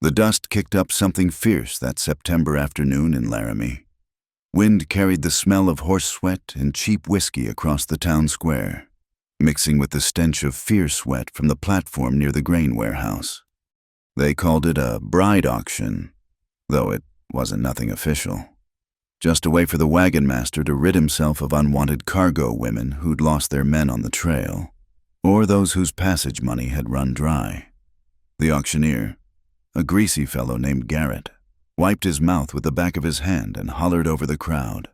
The dust kicked up something fierce that September afternoon in Laramie. Wind carried the smell of horse sweat and cheap whiskey across the town square, mixing with the stench of fierce sweat from the platform near the grain warehouse. They called it a bride auction, though it wasn't nothing official. Just a way for the wagon master to rid himself of unwanted cargo women who'd lost their men on the trail, or those whose passage money had run dry. The auctioneer, a greasy fellow named Garrett, wiped his mouth with the back of his hand and hollered over the crowd.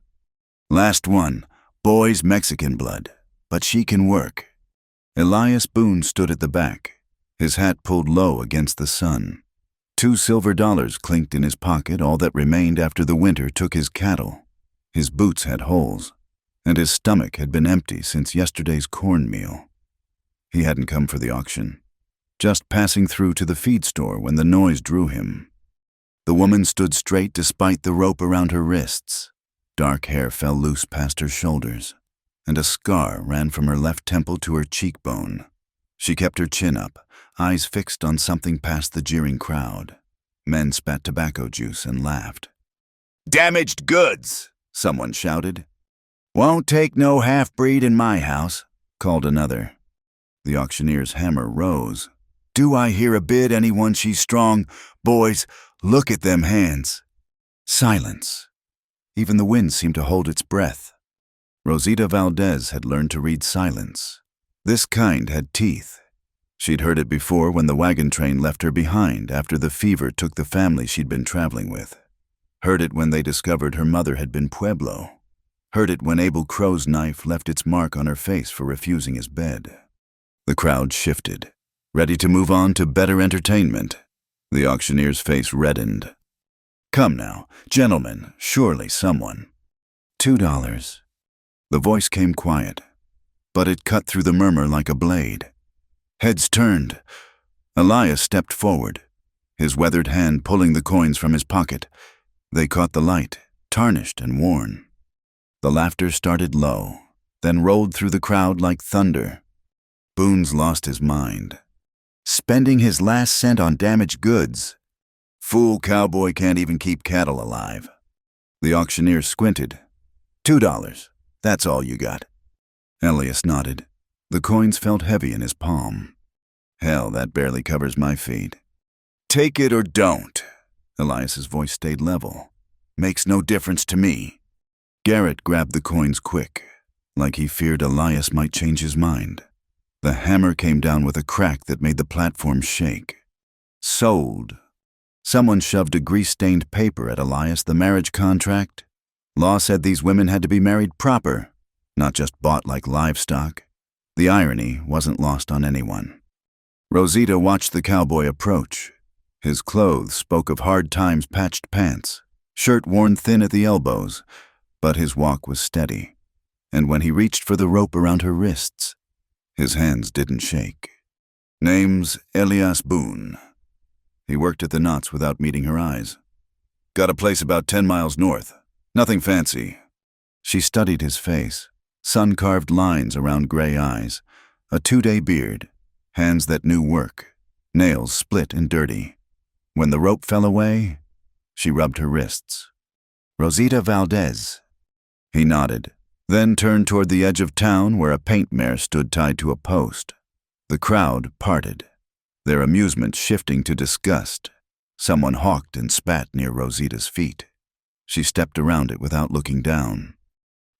"Last one, boy's Mexican blood, but she can work." Elias Boone stood at the back, his hat pulled low against the sun. $2 silver clinked in his pocket, all that remained after the winter took his cattle. His boots had holes, and his stomach had been empty since yesterday's cornmeal. He hadn't come for the auction, just passing through to the feed store when the noise drew him. The woman stood straight despite the rope around her wrists. Dark hair fell loose past her shoulders, and a scar ran from her left temple to her cheekbone. She kept her chin up, eyes fixed on something past the jeering crowd. Men spat tobacco juice and laughed. "Damaged goods!" someone shouted. "Won't take no half-breed in my house," called another. The auctioneer's hammer rose. "Do I hear a bid, anyone? She's strong. Boys, look at them hands." Silence. Even the wind seemed to hold its breath. Rosita Valdez had learned to read silence. This kind had teeth. She'd heard it before when the wagon train left her behind after the fever took the family she'd been traveling with. Heard it when they discovered her mother had been Pueblo. Heard it when Abel Crow's knife left its mark on her face for refusing his bed. The crowd shifted, ready to move on to better entertainment. The auctioneer's face reddened. "Come now, gentlemen, surely someone." $2. The voice came quiet, but it cut through the murmur like a blade. Heads turned. Elias stepped forward, his weathered hand pulling the coins from his pocket. They caught the light, tarnished and worn. The laughter started low, then rolled through the crowd like thunder. Boone's lost his mind. Spending his last cent on damaged goods. Fool Cowboy can't even keep cattle alive. The auctioneer squinted. $2. That's all you got." Elias nodded. The coins felt heavy in his palm. "Hell, that barely covers my feet." "Take it or don't." Elias's voice stayed level. "Makes no difference to me." Garrett grabbed the coins quick, like he feared Elias might change his mind. The hammer came down with a crack that made the platform shake. "Sold." Someone shoved a grease-stained paper at Elias, the marriage contract. Law said these women had to be married proper, not just bought like livestock. The irony wasn't lost on anyone. Rosita watched the cowboy approach. His clothes spoke of hard times, patched pants, shirt worn thin at the elbows, but his walk was steady. And when he reached for the rope around her wrists, his hands didn't shake. "Name's Elias Boone." He worked at the knots without meeting her eyes. "Got a place about 10 miles north. Nothing fancy." She studied his face. Sun-carved lines around gray eyes, a 2-day beard, hands that knew work, nails split and dirty. When the rope fell away, she rubbed her wrists. "Rosita Valdez." He nodded, then turned toward the edge of town where a paint mare stood tied to a post. The crowd parted, their amusement shifting to disgust. Someone hawked and spat near Rosita's feet. She stepped around it without looking down.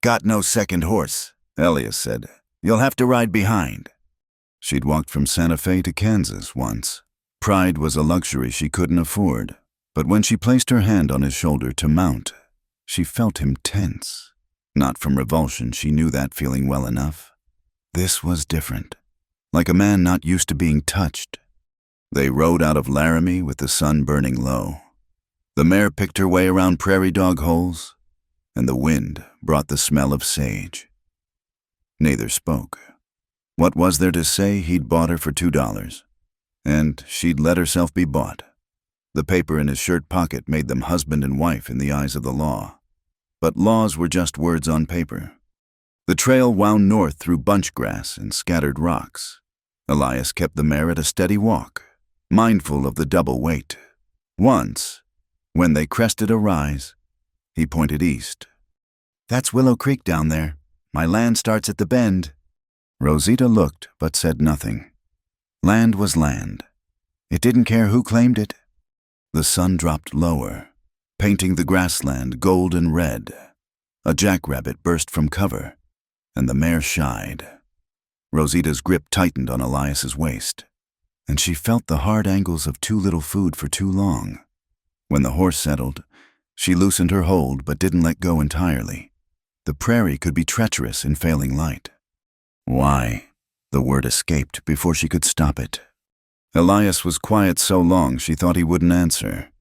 "Got no second horse," Elias said. "You'll have to ride behind." She'd walked from Santa Fe to Kansas once. Pride was a luxury she couldn't afford, but when she placed her hand on his shoulder to mount, she felt him tense. Not from revulsion, she knew that feeling well enough. This was different, like a man not used to being touched. They rode out of Laramie with the sun burning low. The mare picked her way around prairie dog holes, and the wind brought the smell of sage. Neither spoke. What was there to say he'd bought her for $2, and she'd let herself be bought? The paper in his shirt pocket made them husband and wife in the eyes of the law. But laws were just words on paper. The trail wound north through bunch grass and scattered rocks. Elias kept the mare at a steady walk, mindful of the double weight. Once, when they crested a rise, he pointed east. "That's Willow Creek down there. My land starts at the bend." Rosita looked but said nothing. Land was land. It didn't care who claimed it. The sun dropped lower, painting the grassland golden red. A jackrabbit burst from cover, and the mare shied. Rosita's grip tightened on Elias's waist, and she felt the hard angles of too little food for too long. When the horse settled, she loosened her hold but didn't let go entirely. The prairie could be treacherous in failing light. "Why?" The word escaped before she could stop it. Elias was quiet so long she thought he wouldn't answer.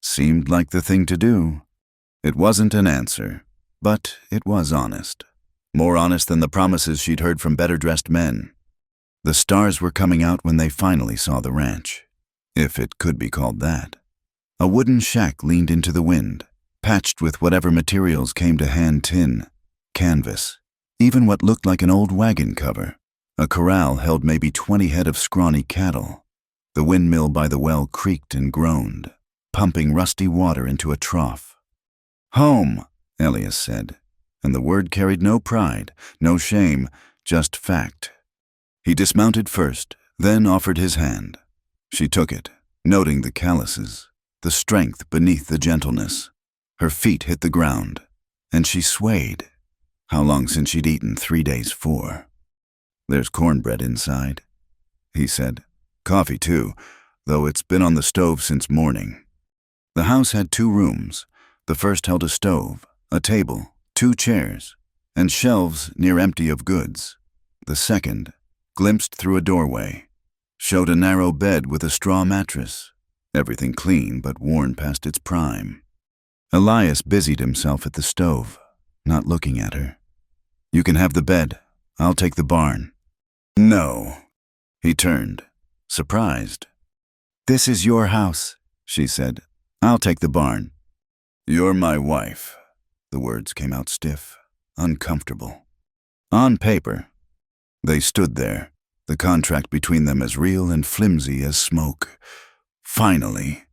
Seemed like the thing to do. It wasn't an answer, but it was honest. More honest than the promises she'd heard from better-dressed men. The stars were coming out when they finally saw the ranch, if it could be called that. A wooden shack leaned into the wind, patched with whatever materials came to hand: tin, canvas, even what looked like an old wagon cover. A corral held maybe 20 head of scrawny cattle. The windmill by the well creaked and groaned, pumping rusty water into a trough. "Home," Elias said, and the word carried no pride, no shame, just fact. He dismounted first, then offered his hand. She took it, noting the calluses, the strength beneath the gentleness. Her feet hit the ground, and she swayed. How long since she'd eaten 3 days 4? "There's cornbread inside," he said. "Coffee, too, though it's been on the stove since morning." The house had 2 rooms. The first held a stove, a table, 2 chairs, and shelves near empty of goods. The second, glimpsed through a doorway, showed a narrow bed with a straw mattress, everything clean but worn past its prime. Elias busied himself at the stove, not looking at her. "You can have the bed. I'll take the barn." "No." He turned, surprised. "This is your house," she said. "I'll take the barn." "You're my wife." The words came out stiff, uncomfortable. "On paper." They stood there, the contract between them as real and flimsy as smoke. Finally.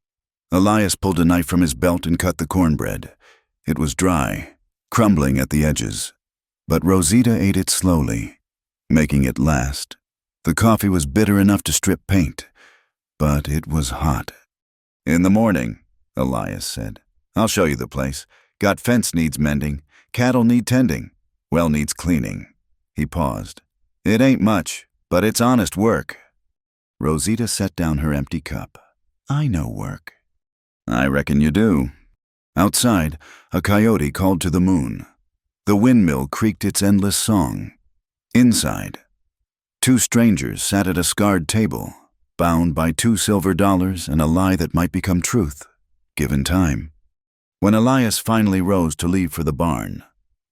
Elias pulled a knife from his belt and cut the cornbread. It was dry, crumbling at the edges, but Rosita ate it slowly, making it last. The coffee was bitter enough to strip paint, but it was hot. "In the morning," Elias said. "I'll show you the place. Got fence needs mending, cattle need tending, well needs cleaning." He paused. "It ain't much, but it's honest work." Rosita set down her empty cup. "I know work." "I reckon you do." Outside, a coyote called to the moon. The windmill creaked its endless song. Inside, 2 strangers sat at a scarred table, bound by $2 silver and a lie that might become truth, given time. When Elias finally rose to leave for the barn,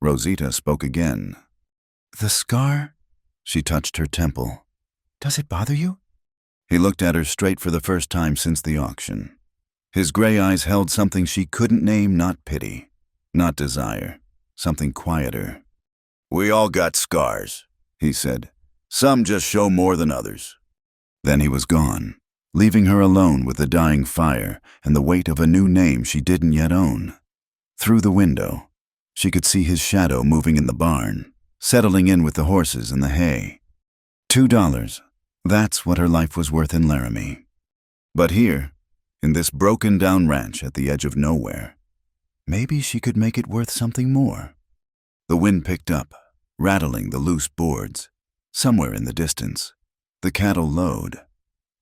Rosita spoke again. "The scar?" She touched her temple. "Does it bother you?" He looked at her straight for the first time since the auction. His gray eyes held something she couldn't name, not pity, not desire, something quieter. "We all got scars," he said. "Some just show more than others." Then he was gone, leaving her alone with the dying fire and the weight of a new name she didn't yet own. Through the window, she could see his shadow moving in the barn, settling in with the horses and the hay. $2, that's what her life was worth in Laramie. But here, in this broken-down ranch at the edge of nowhere, maybe she could make it worth something more. The wind picked up, rattling the loose boards. Somewhere in the distance, the cattle lowed.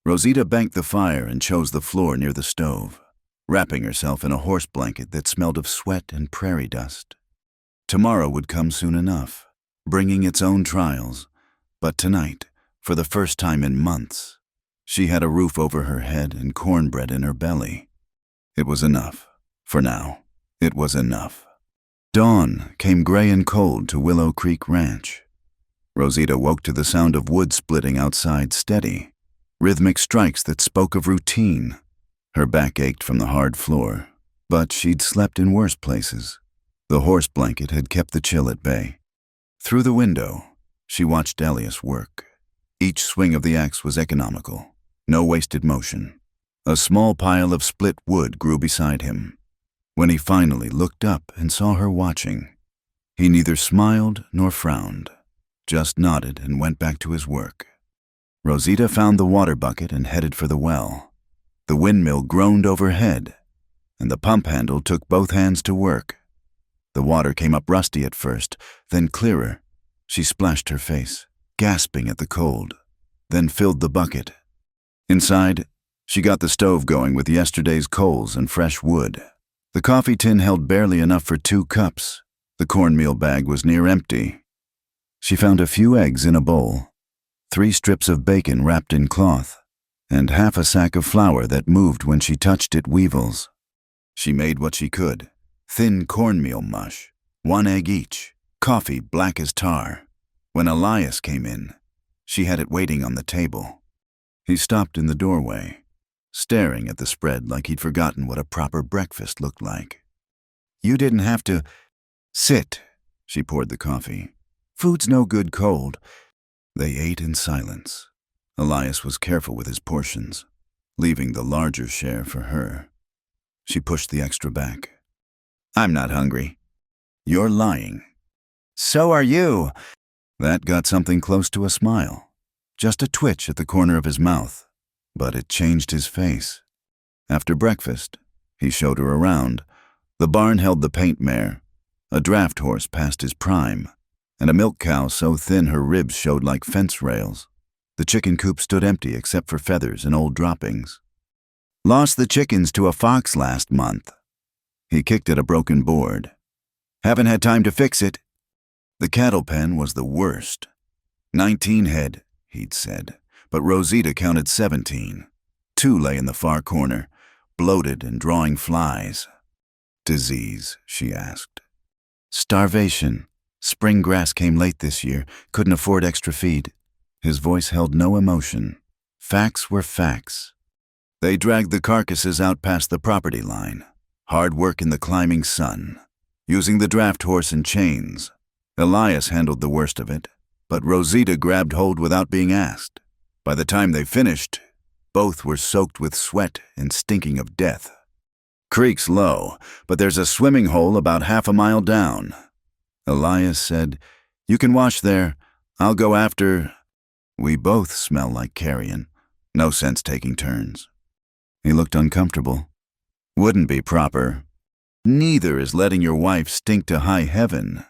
Rosita banked the fire and chose the floor near the stove, wrapping herself in a horse blanket that smelled of sweat and prairie dust. Tomorrow would come soon enough, bringing its own trials, but tonight, for the first time in months, she had a roof over her head and cornbread in her belly. It was enough. For now, it was enough. Dawn came gray and cold to Willow Creek Ranch. Rosita woke to the sound of wood splitting outside, steady, rhythmic strikes that spoke of routine. Her back ached from the hard floor, but she'd slept in worse places. The horse blanket had kept the chill at bay. Through the window, she watched Elias work. Each swing of the axe was economical, no wasted motion. A small pile of split wood grew beside him. When he finally looked up and saw her watching, he neither smiled nor frowned, just nodded and went back to his work. Rosita found the water bucket and headed for the well. The windmill groaned overhead, and the pump handle took both hands to work. The water came up rusty at first, then clearer. She splashed her face, gasping at the cold, then filled the bucket. Inside, she got the stove going with yesterday's coals and fresh wood. The coffee tin held barely enough for 2 cups. The cornmeal bag was near empty. She found a few eggs in a bowl, 3 strips of bacon wrapped in cloth, and half a sack of flour that moved when she touched it weevils. She made what she could: thin cornmeal mush, 1 egg each, coffee black as tar. When Elias came in, she had it waiting on the table. He stopped in the doorway, staring at the spread like he'd forgotten what a proper breakfast looked like. "You didn't have to..." "Sit," she poured the coffee. "Food's no good cold." They ate in silence. Elias was careful with his portions, leaving the larger share for her. She pushed the extra back. "I'm not hungry." "You're lying." "So are you." That got something close to a smile, just a twitch at the corner of his mouth, but it changed his face. After breakfast, he showed her around. The barn held the paint mare, a draft horse past his prime, and a milk cow so thin her ribs showed like fence rails. The chicken coop stood empty except for feathers and old droppings. "Lost the chickens to a fox last month." He kicked at a broken board. "Haven't had time to fix it." The cattle pen was the worst. 19 head, he'd said, but Rosita counted 17. 2 lay in the far corner, bloated and drawing flies. "Disease?" she asked. "Starvation. Spring grass came late this year, couldn't afford extra feed." His voice held no emotion. Facts were facts. They dragged the carcasses out past the property line. Hard work in the climbing sun, using the draft horse and chains. Elias handled the worst of it, but Rosita grabbed hold without being asked. By the time they finished, both were soaked with sweat and stinking of death. "Creek's low, but there's a swimming hole about half a mile down." Elias said, "You can wash there. I'll go after..." "We both smell like carrion. No sense taking turns." He looked uncomfortable. "Wouldn't be proper. Neither is letting your wife stink to high heaven."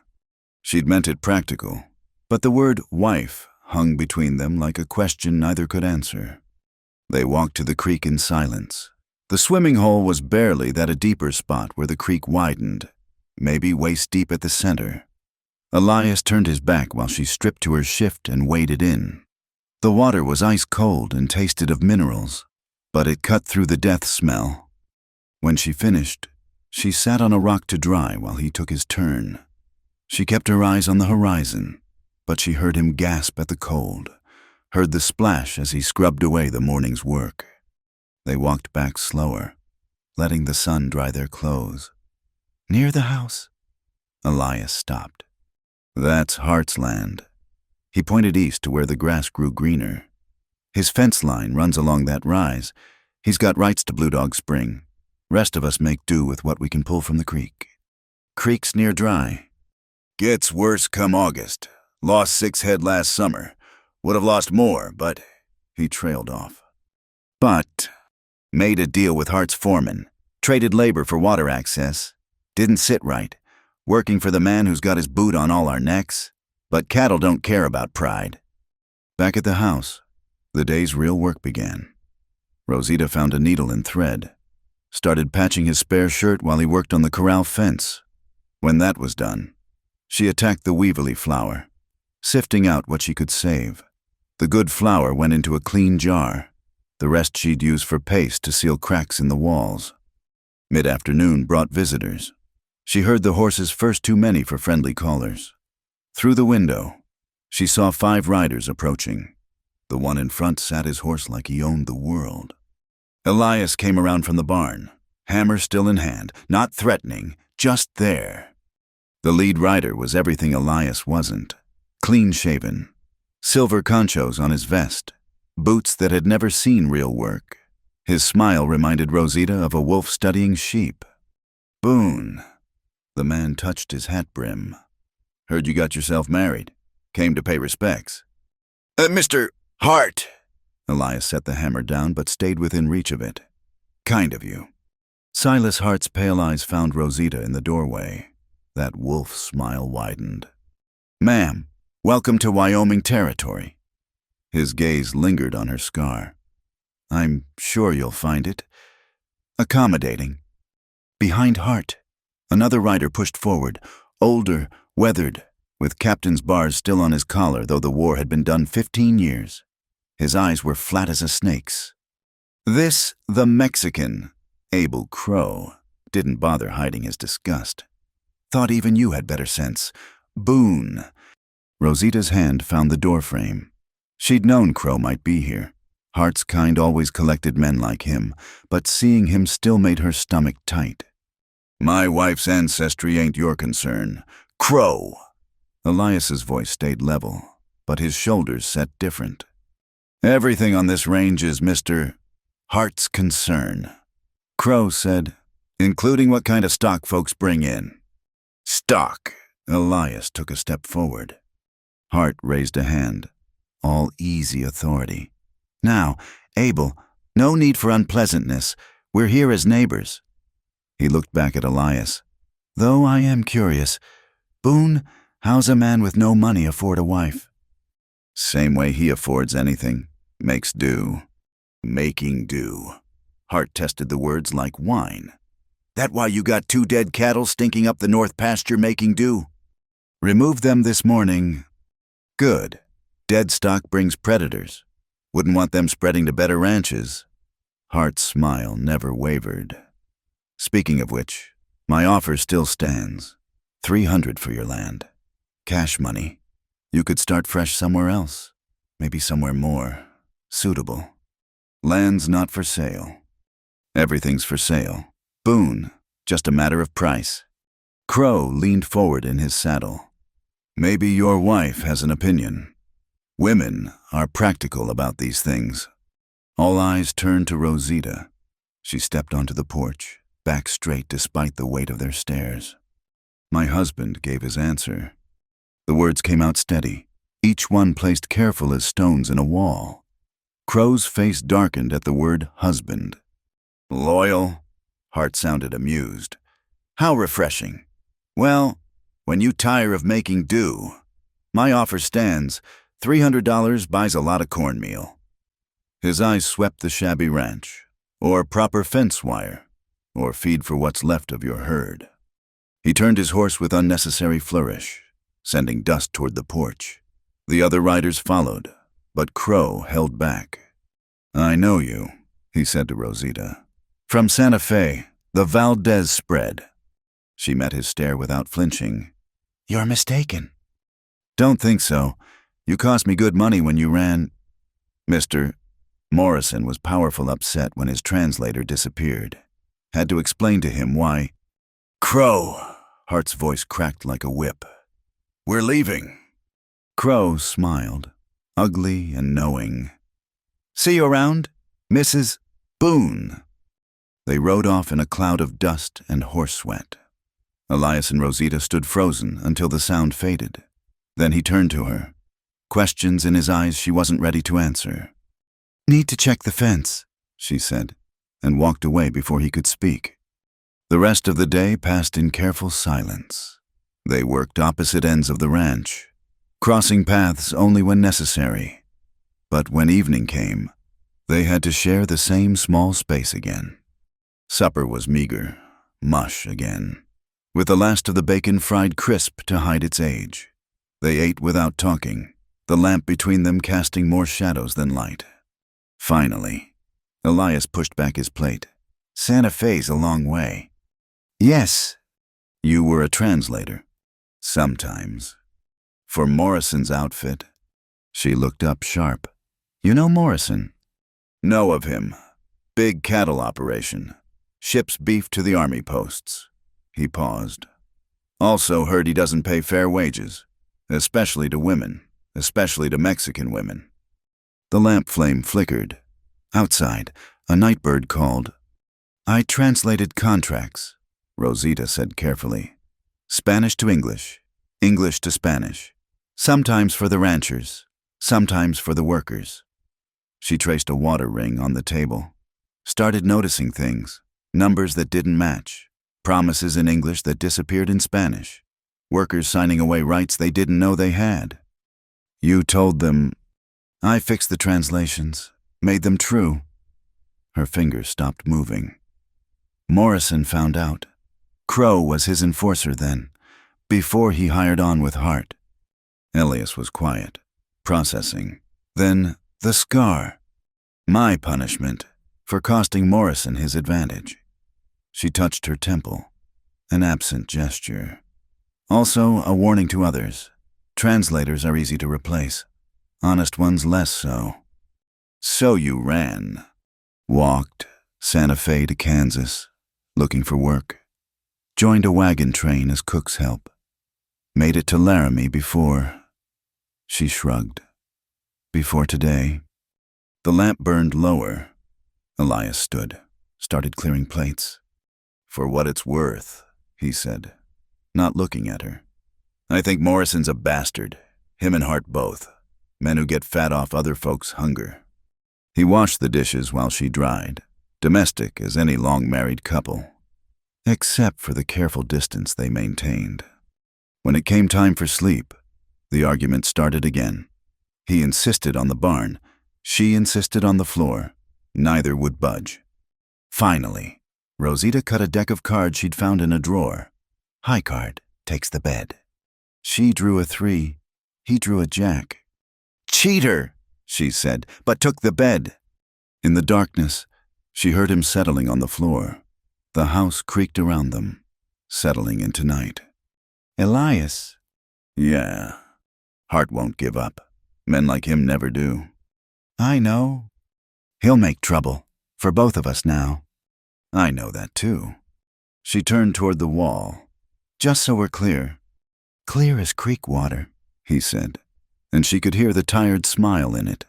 She'd meant it practical, but the word wife hung between them like a question neither could answer. They walked to the creek in silence. The swimming hole was barely that a deeper spot where the creek widened, maybe waist deep at the center. Elias turned his back while she stripped to her shift and waded in. The water was ice cold and tasted of minerals, but it cut through the death smell. When she finished, she sat on a rock to dry while he took his turn. She kept her eyes on the horizon, but she heard him gasp at the cold, heard the splash as he scrubbed away the morning's work. They walked back slower, letting the sun dry their clothes. "Near the house?" Elias stopped. "That's Hart's land." He pointed east to where the grass grew greener. "His fence line runs along that rise. He's got rights to Blue Dog Spring. Rest of us make do with what we can pull from the creek. Creek's near dry." "Gets worse come August. Lost 6 head last summer. Would have lost more, but..." He trailed off. "But..." "Made a deal with Hart's foreman. Traded labor for water access. Didn't sit right. Working for the man who's got his boot on all our necks. But cattle don't care about pride." Back at the house, the day's real work began. Rosita found a needle and thread, started patching his spare shirt while he worked on the corral fence. When that was done, she attacked the weevily flour, sifting out what she could save. The good flour went into a clean jar. The rest she'd use for paste to seal cracks in the walls. Mid-afternoon brought visitors. She heard the horses first too many for friendly callers. Through the window, she saw 5 riders approaching. The one in front sat his horse like he owned the world. Elias came around from the barn, hammer still in hand, not threatening, just there. The lead rider was everything Elias wasn't. Clean-shaven, silver conchos on his vest, boots that had never seen real work. His smile reminded Rosita of a wolf studying sheep. "Boone." The man touched his hat brim. "Heard you got yourself married. Came to pay respects." "Mr. Hart." Elias set the hammer down but stayed within reach of it. "Kind of you." Silas Hart's pale eyes found Rosita in the doorway. That wolf smile widened. "Ma'am, welcome to Wyoming territory." His gaze lingered on her scar. "I'm sure you'll find it accommodating." Behind Hart, another rider pushed forward, older, weathered, with captain's bars still on his collar, though the war had been done 15 years. His eyes were flat as a snake's. This, the Mexican, Abel Crow, didn't bother hiding his disgust. "Thought even you had better sense. Boone." Rosita's hand found the doorframe. She'd known Crow might be here. Hart's kind always collected men like him, but seeing him still made her stomach tight. "My wife's ancestry ain't your concern. Crow." Elias's voice stayed level, but his shoulders set different. "Everything on this range is Mr. Hart's concern." Crow said, "Including what kind of stock folks bring in." "Stock." Elias took a step forward. Hart raised a hand. All easy authority. "Now, Abel, no need for unpleasantness. We're here as neighbors." He looked back at Elias. "Though I am curious, Boone, how's a man with no money afford a wife?" "Same way he affords anything. Makes do." "Making do." Hart tested the words like wine. "That why you got 2 dead cattle stinking up the north pasture making do?" "Removed them this morning." "Good. Dead stock brings predators. Wouldn't want them spreading to better ranches." Hart's smile never wavered. "Speaking of which, my offer still stands. 300 for your land. Cash money. You could start fresh somewhere else. Maybe somewhere more suitable. Land's not for sale." "Everything's for sale. Boone, just a matter of price." Crow leaned forward in his saddle. "Maybe your wife has an opinion. Women are practical about these things." All eyes turned to Rosita. She stepped onto the porch, back straight despite the weight of their stares. "My husband gave his answer." The words came out steady, each one placed careful as stones in a wall. Crow's face darkened at the word husband. "Loyal?" Hart sounded amused. "How refreshing. Well, when you tire of making do, my offer stands. $300 buys a lot of cornmeal." His eyes swept the shabby ranch, or proper fence wire, or feed for what's left of your herd. He turned his horse with unnecessary flourish, sending dust toward the porch. The other riders followed, but Crow held back. "I know you," he said to Rosita. "From Santa Fe, the Valdez spread." She met his stare without flinching. "You're mistaken." "Don't think so. You cost me good money when you ran." Mr. Morrison was powerful upset when his translator disappeared. Had to explain to him why. "Crow," Hart's voice cracked like a whip. "We're leaving." Crow smiled, ugly and knowing. "See you around, Mrs. Boone." They rode off in a cloud of dust and horse sweat. Elias and Rosita stood frozen until the sound faded. Then he turned to her. Questions in his eyes she wasn't ready to answer. "Need to check the fence," she said, and walked away before he could speak. The rest of the day passed in careful silence. They worked opposite ends of the ranch, crossing paths only when necessary. But when evening came, they had to share the same small space again. Supper was meager, mush again, with the last of the bacon fried crisp to hide its age. They ate without talking, the lamp between them casting more shadows than light. Finally, Elias pushed back his plate. "Santa Fe's a long way." "Yes." "You were a translator." "Sometimes." "For Morrison's outfit." She looked up sharp. "You know Morrison?" "Know of him. Big cattle operation. Ships beef to the army posts." He paused. "Also heard he doesn't pay fair wages, especially to women, especially to Mexican women." The lamp flame flickered. Outside, A night bird called. I translated contracts, Rosita said carefully. Spanish to English, English to Spanish. Sometimes for the ranchers, sometimes for the workers. She traced a water ring on the table. Started noticing things, numbers that didn't match, promises in English that disappeared in Spanish, workers signing away rights they didn't know they had. You told them. I fixed the translations, made them true. Her fingers stopped moving. Morrison found out. Crow was his enforcer then, before he hired on with Hart. Elias was quiet, processing. Then the scar. My punishment for costing Morrison his advantage. She touched her temple, an absent gesture. Also a warning to others. Translators are easy to replace, honest ones less so. So you ran. Walked Santa Fe to Kansas, looking for work. Joined a wagon train as cook's help. Made it to Laramie before. She shrugged. Before today. The lamp burned lower. Elias stood, started clearing plates. For what it's worth, he said, not looking at her. I think Morrison's a bastard, him and Hart both, men who get fat off other folks' hunger. He washed the dishes while she dried, domestic as any long-married couple, except for the careful distance they maintained. When it came time for sleep, the argument started again. He insisted on the barn, she insisted on the floor. Neither would budge. Finally, Rosita cut a deck of cards she'd found in a drawer. High card takes the bed. She drew a 3, he drew a jack. Cheater, she said, but took the bed. In the darkness, she heard him settling on the floor. The house creaked around them, settling into night. Elias. Yeah. Hart won't give up. Men like him never do. I know. He'll make trouble, for both of us now. I know that too. She turned toward the wall. Just so we're clear. Clear as creek water, he said, and she could hear the tired smile in it.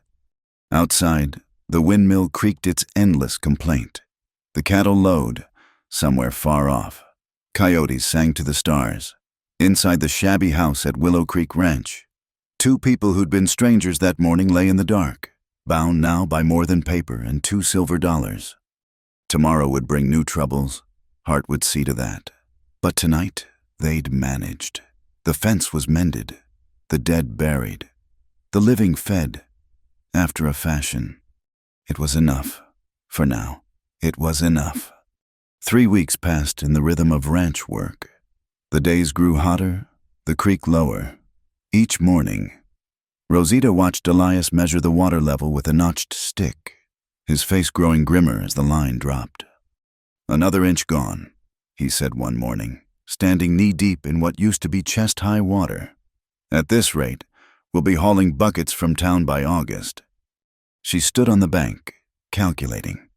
Outside, the windmill creaked its endless complaint. The cattle lowed, somewhere far off. Coyotes sang to the stars. Inside the shabby house at Willow Creek Ranch, 2 people who'd been strangers that morning lay in the dark, bound now by more than paper and $2 silver. Tomorrow would bring new troubles. Hart would see to that. But tonight, they'd managed. The fence was mended, the dead buried, the living fed, after a fashion. It was enough. For now, it was enough. 3 weeks passed in the rhythm of ranch work. The days grew hotter, the creek lower. Each morning, Rosita watched Elias measure the water level with a notched stick, his face growing grimmer as the line dropped. Another inch gone, he said one morning, standing knee-deep in what used to be chest-high water. At this rate, we'll be hauling buckets from town by August. She stood on the bank, calculating.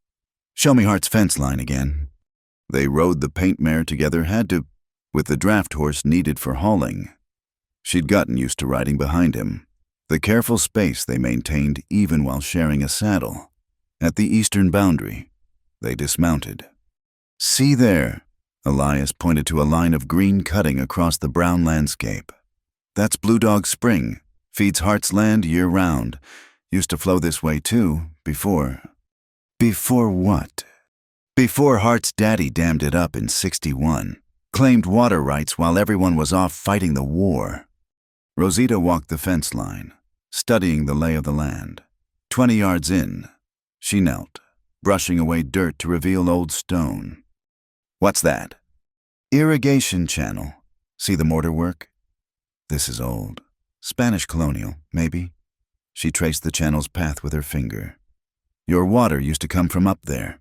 Show me Hart's fence line again. They rode the paint mare together, had to, with the draft horse needed for hauling. She'd gotten used to riding behind him. The careful space they maintained even while sharing a saddle. At the eastern boundary, they dismounted. See there, Elias pointed to a line of green cutting across the brown landscape. That's Blue Dog Spring, feeds Hart's land year-round. Used to flow this way too, before. Before what? Before Hart's daddy dammed it up in '61, claimed water rights while everyone was off fighting the war. Rosita walked the fence line, studying the lay of the land. 20 yards in, she knelt, brushing away dirt to reveal old stone. What's that? Irrigation channel. See the mortar work? This is old. Spanish colonial, maybe. She traced the channel's path with her finger. Your water used to come from up there,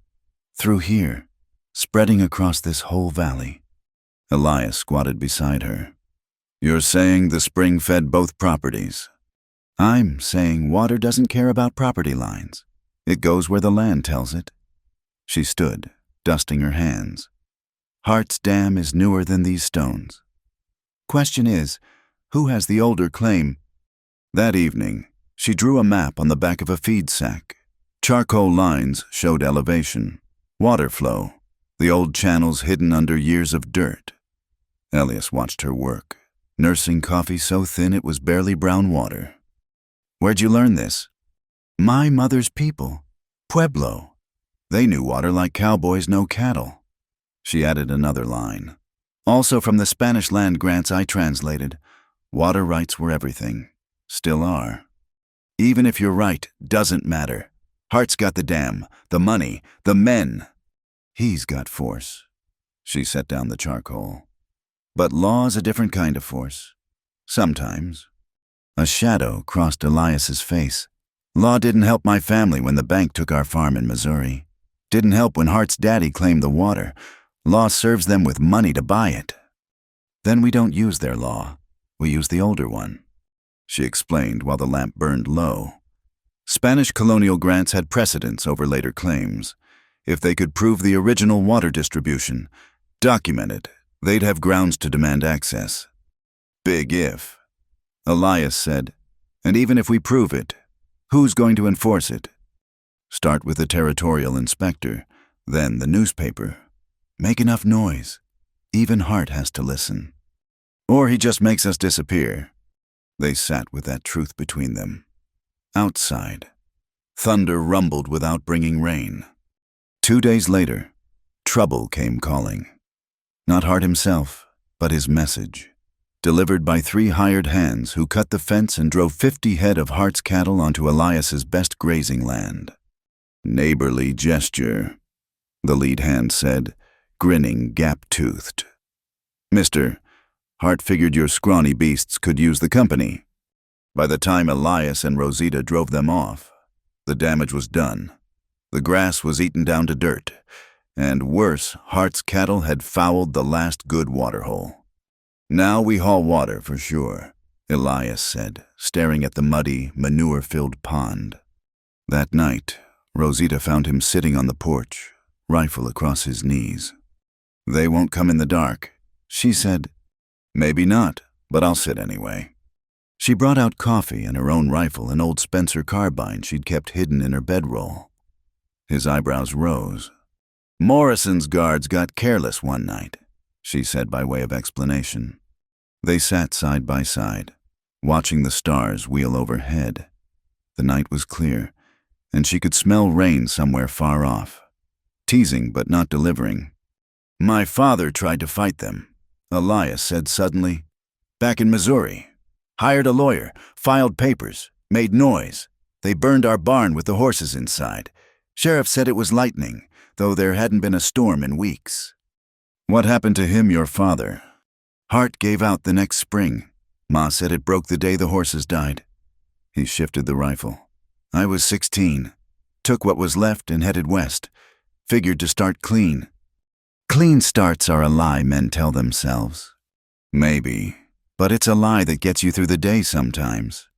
through here, spreading across this whole valley. Elias squatted beside her. You're saying the spring fed both properties? I'm saying water doesn't care about property lines. It goes where the land tells it. She stood, dusting her hands. Hart's dam is newer than these stones. Question is, who has the older claim? That evening, she drew a map on the back of a feed sack, Charcoal lines showed elevation, water flow, the old channels hidden under years of dirt. Elias watched her work, nursing coffee so thin it was barely brown water. "Where'd you learn this?" "My mother's people. Pueblo. They knew water like cowboys know cattle." She added another line. "Also from the Spanish land grants I translated. Water rights were everything. Still are. Even if you're right, doesn't matter. Hart's got the dam, the money, the men. He's got force." She set down the charcoal. "But law's a different kind of force. Sometimes." A shadow crossed Elias's face. "Law didn't help my family when the bank took our farm in Missouri. Didn't help when Hart's daddy claimed the water. Law serves them with money to buy it. Then we don't use their law. We use the older one," she explained while the lamp burned low. Spanish colonial grants had precedence over later claims. If they could prove the original water distribution, document it, they'd have grounds to demand access. Big if. Elias said, "And even if we prove it, who's going to enforce it? Start with the territorial inspector, then the newspaper. Make enough noise. Even Hart has to listen. Or he just makes us disappear." They sat with that truth between them. Outside, thunder rumbled without bringing rain. 2 days later, trouble came calling. Not Hart himself, but his message, delivered by 3 hired hands who cut the fence and drove 50 head of Hart's cattle onto Elias's best grazing land. "Neighborly gesture," the lead hand said, grinning gap-toothed. "Mister, Hart figured your scrawny beasts could use the company." By the time Elias and Rosita drove them off, the damage was done. The grass was eaten down to dirt, and worse, Hart's cattle had fouled the last good waterhole. "Now we haul water for sure," Elias said, staring at the muddy, manure-filled pond. That night, Rosita found him sitting on the porch, rifle across his knees. "They won't come in the dark," she said. "Maybe not, but I'll sit anyway." She brought out coffee and her own rifle, an old Spencer carbine she'd kept hidden in her bedroll. His eyebrows rose. "Morrison's guards got careless one night," she said by way of explanation. They sat side by side, watching the stars wheel overhead. The night was clear, and she could smell rain somewhere far off. Teasing but not delivering. "My father tried to fight them," Elias said suddenly. "Back in Missouri. Hired a lawyer, filed papers, made noise. They burned our barn with the horses inside. Sheriff said it was lightning, though there hadn't been a storm in weeks." "What happened to him, your father?" "Hart gave out the next spring. Ma said it broke the day the horses died." He shifted the rifle. "I was 16. Took what was left and headed west. Figured to start clean." "Clean starts are a lie men tell themselves." "Maybe. But it's a lie that gets you through the day sometimes."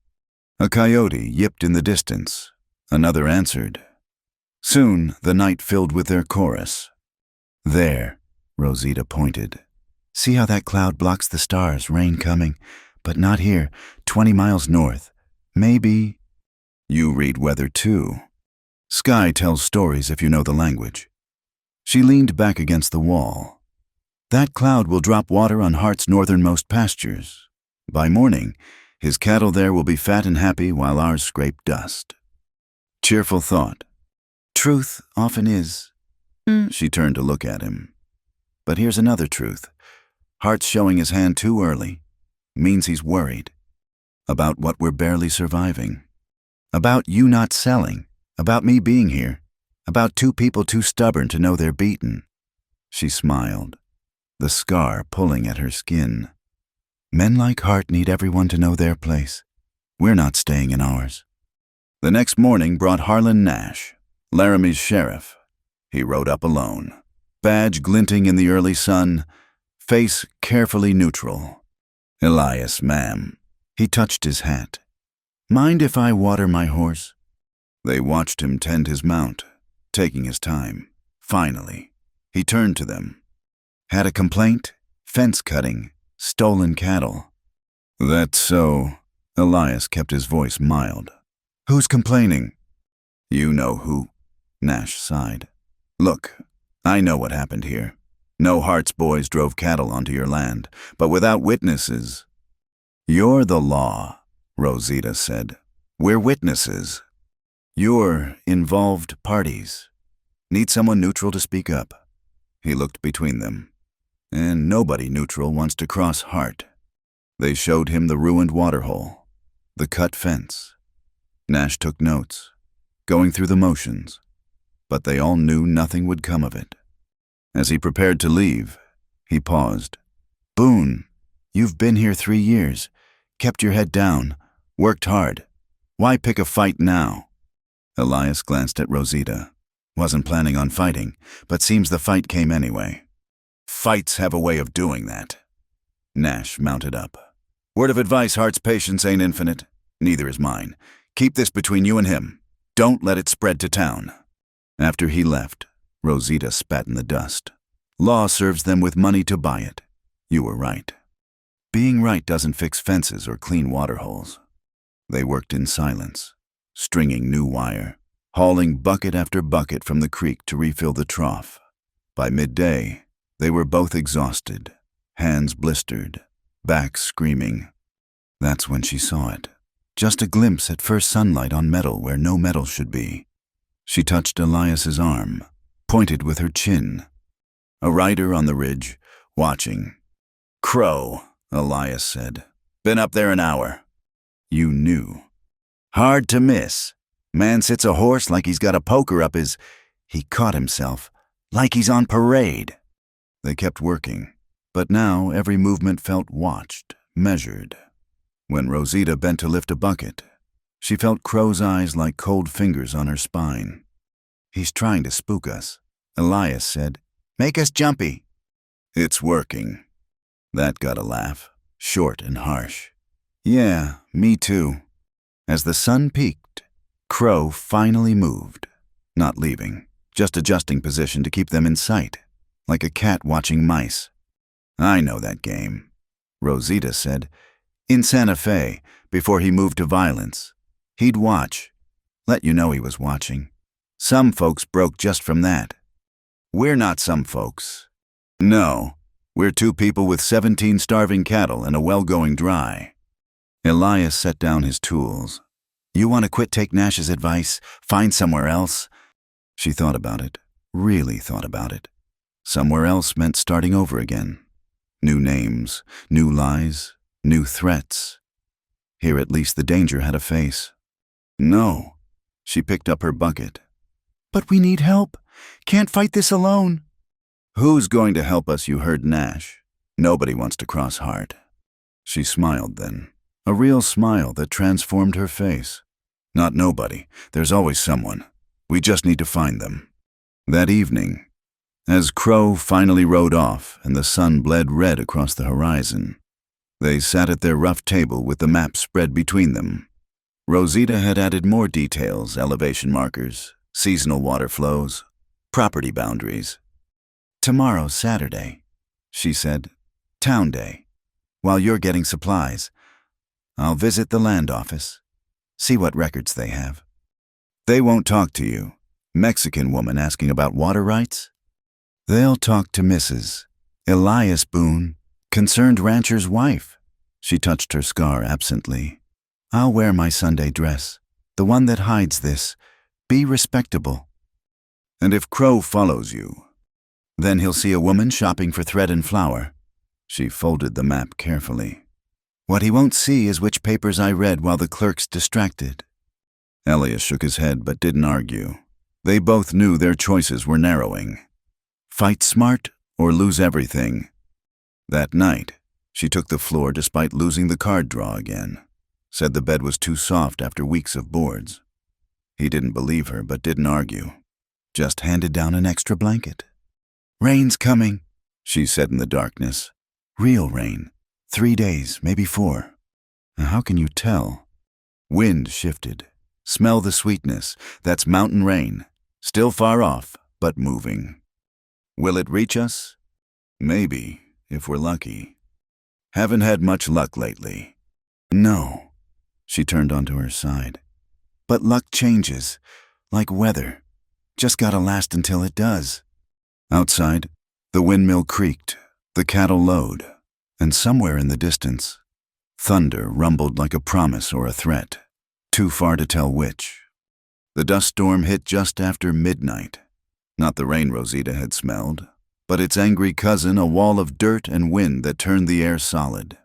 A coyote yipped in the distance. Another answered. Soon the night filled with their chorus. "There," Rosita pointed. "See how that cloud blocks the stars, rain coming, but not here, 20 miles north. Maybe—" "You read weather too. Sky tells stories if you know the language." She leaned back against the wall. "That cloud will drop water on Hart's northernmost pastures. By morning, his cattle there will be fat and happy while ours scrape dust." Cheerful thought. "Truth often is." She turned to look at him. "But here's another truth. Hart's showing his hand too early. Means he's worried. About what we're barely surviving. About you not selling. About me being here. About 2 people too stubborn to know they're beaten." She smiled, the scar pulling at her skin. "Men like Hart need everyone to know their place. We're not staying in ours." The next morning brought Harlan Nash, Laramie's sheriff. He rode up alone, badge glinting in the early sun, face carefully neutral. "Elias, ma'am." He touched his hat. "Mind if I water my horse?" They watched him tend his mount, taking his time. Finally, he turned to them. "Had a complaint? Fence cutting, stolen cattle." "That's so." Elias kept his voice mild. "Who's complaining?" You know who? Nash sighed. Look, I know what happened here. No Hart's boys drove cattle onto your land, but without witnesses. You're the law, Rosita said. We're witnesses. You're involved parties. Need someone neutral to speak up. He looked between them. And nobody neutral wants to cross Hart. They showed him the ruined waterhole, the cut fence. Nash took notes, going through the motions, but they all knew nothing would come of it. As he prepared to leave, he paused. Boone, you've been here 3 years, kept your head down, worked hard. Why pick a fight now? Elias glanced at Rosita. Wasn't planning on fighting, but seems the fight came anyway. Fights have a way of doing that. Nash mounted up. Word of advice, Hart's patience ain't infinite. Neither is mine. Keep this between you and him. Don't let it spread to town. After he left, Rosita spat in the dust. Law serves them with money to buy it. You were right. Being right doesn't fix fences or clean water holes. They worked in silence, stringing new wire, hauling bucket after bucket from the creek to refill the trough. By midday, they were both exhausted, hands blistered, backs screaming. That's when she saw it. Just a glimpse at first sunlight on metal where no metal should be. She touched Elias's arm, pointed with her chin. A rider on the ridge, watching. Crow, Elias said. Been up there an hour. You knew. Hard to miss. Man sits a horse like he's got a poker up his... He caught himself, like he's on parade. They kept working, but now every movement felt watched, measured. When Rosita bent to lift a bucket, she felt Crow's eyes like cold fingers on her spine. He's trying to spook us, Elias said. Make us jumpy. It's working. That got a laugh, short and harsh. Yeah, me too. As the sun peaked, Crow finally moved, not leaving, just adjusting position to keep them in sight, like a cat watching mice. I know that game, Rosita said. In Santa Fe, before he moved to violence, he'd watch, let you know he was watching. Some folks broke just from that. We're not some folks. No, we're 2 people with 17 starving cattle and a well going dry. Elias set down his tools. You want to quit, take Nash's advice, find somewhere else? She thought about it, really thought about it. Somewhere else meant starting over again. New names, new lies, new threats. Here at least the danger had a face. No. She picked up her bucket. But we need help. Can't fight this alone. Who's going to help us, you heard Nash. Nobody wants to cross Hart. She smiled then, a real smile that transformed her face. Not nobody. There's always someone. We just need to find them. That evening, as Crow finally rode off and the sun bled red across the horizon, they sat at their rough table with the map spread between them. Rosita had added more details, elevation markers, seasonal water flows, property boundaries. Tomorrow's Saturday, she said. Town day. While you're getting supplies, I'll visit the land office, see what records they have. They won't talk to you. Mexican woman asking about water rights? They'll talk to Mrs. Elias Boone, concerned rancher's wife. She touched her scar absently. I'll wear my Sunday dress, the one that hides this. Be respectable. And if Crow follows you, then he'll see a woman shopping for thread and flour. She folded the map carefully. What he won't see is which papers I read while the clerk's distracted. Elias shook his head but didn't argue. They both knew their choices were narrowing. Fight smart or lose everything. That night, she took the floor despite losing the card draw again. Said the bed was too soft after weeks of boards. He didn't believe her but didn't argue. Just handed down an extra blanket. Rain's coming, she said in the darkness. Real rain. 3 days, maybe 4. How can you tell? Wind shifted. Smell the sweetness. That's mountain rain. Still far off, but moving. Will it reach us? Maybe, if we're lucky. Haven't had much luck lately. No. She turned onto her side. But luck changes. Like weather. Just gotta last until it does. Outside, the windmill creaked, the cattle lowed, and somewhere in the distance, thunder rumbled like a promise or a threat, too far to tell which. The dust storm hit just after midnight. Not the rain Rosita had smelled, but its angry cousin, a wall of dirt and wind that turned the air solid.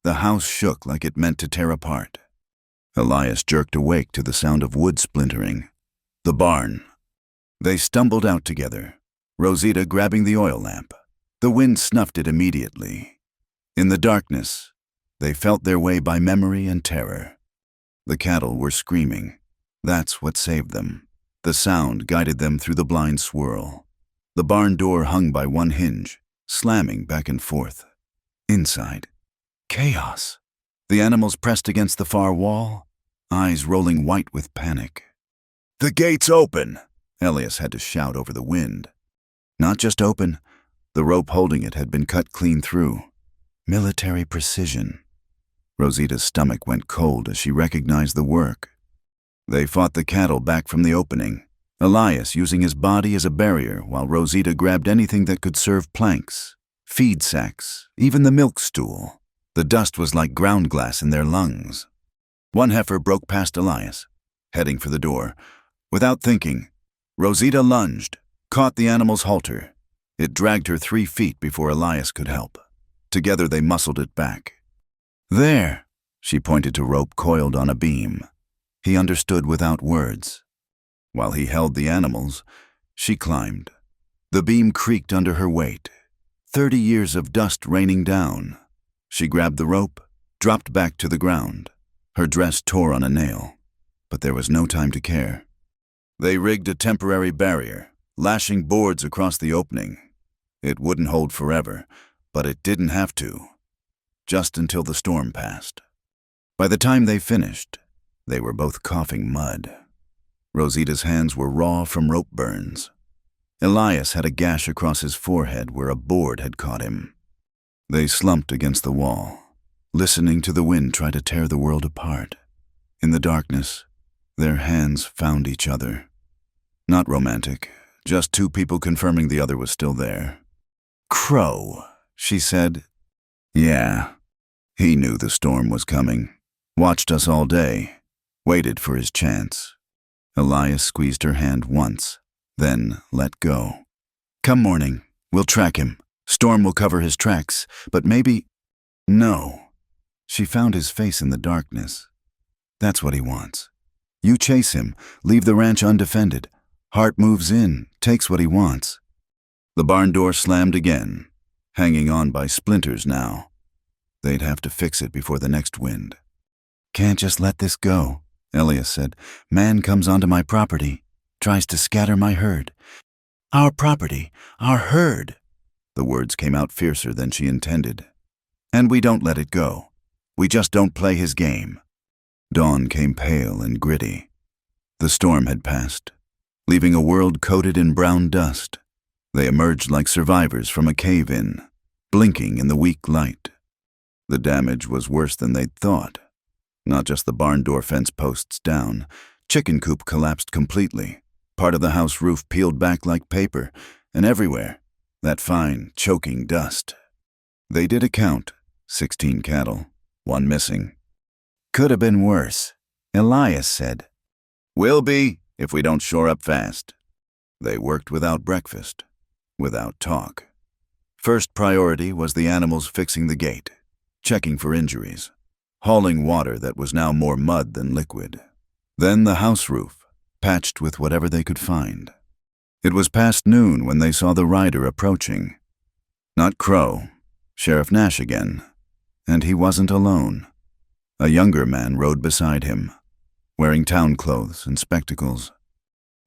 The house shook like it meant to tear apart. Elias jerked awake to the sound of wood splintering. The barn. They stumbled out together, Rosita grabbing the oil lamp. The wind snuffed it immediately. In the darkness, they felt their way by memory and terror. The cattle were screaming. That's what saved them. The sound guided them through the blind swirl. The barn door hung by one hinge, slamming back and forth. Inside, chaos. The animals pressed against the far wall, eyes rolling white with panic. "The gate's open!" Elias had to shout over the wind. Not just open, the rope holding it had been cut clean through. Military precision. Rosita's stomach went cold as she recognized the work. They fought the cattle back from the opening, Elias using his body as a barrier while Rosita grabbed anything that could serve planks, feed sacks, even the milk stool. The dust was like ground glass in their lungs. One heifer broke past Elias, heading for the door. Without thinking, Rosita lunged, caught the animal's halter. It dragged her 3 feet before Elias could help. Together they muscled it back. "There," she pointed to rope coiled on a beam. He understood without words. While he held the animals, she climbed. The beam creaked under her weight. 30 years of dust raining down. She grabbed the rope, dropped back to the ground. Her dress tore on a nail, but there was no time to care. They rigged a temporary barrier, lashing boards across the opening. It wouldn't hold forever, but it didn't have to. Just until the storm passed. By the time they finished, they were both coughing mud. Rosita's hands were raw from rope burns. Elias had a gash across his forehead where a board had caught him. They slumped against the wall, listening to the wind try to tear the world apart. In the darkness, their hands found each other. Not romantic, just 2 people confirming the other was still there. "Crow," she said. Yeah, he knew the storm was coming. Watched us all day. Waited for his chance. Elias squeezed her hand once, then let go. "Come morning, we'll track him. Storm will cover his tracks, but maybe—" "No." She found his face in the darkness. "That's what he wants. You chase him, leave the ranch undefended. Hart moves in, takes what he wants." The barn door slammed again, hanging on by splinters now. They'd have to fix it before the next wind. "Can't just let this go," Elias said. "Man comes onto my property, tries to scatter my herd." "Our property, our herd." The words came out fiercer than she intended. "And we don't let it go. We just don't play his game." Dawn came pale and gritty. The storm had passed, leaving a world coated in brown dust. They emerged like survivors from a cave-in, blinking in the weak light. The damage was worse than they'd thought. Not just the barn door fence posts down. Chicken coop collapsed completely. Part of the house roof peeled back like paper, and everywhere, that fine, choking dust. They did a count, 16 cattle, 1 missing. "Could have been worse," Elias said. "Will be, if we don't shore up fast." They worked without breakfast, without talk. First priority was the animals fixing the gate, checking for injuries, hauling water that was now more mud than liquid. Then the house roof, patched with whatever they could find. It was past noon when they saw the rider approaching. Not Crow, Sheriff Nash again. And he wasn't alone. A younger man rode beside him, wearing town clothes and spectacles.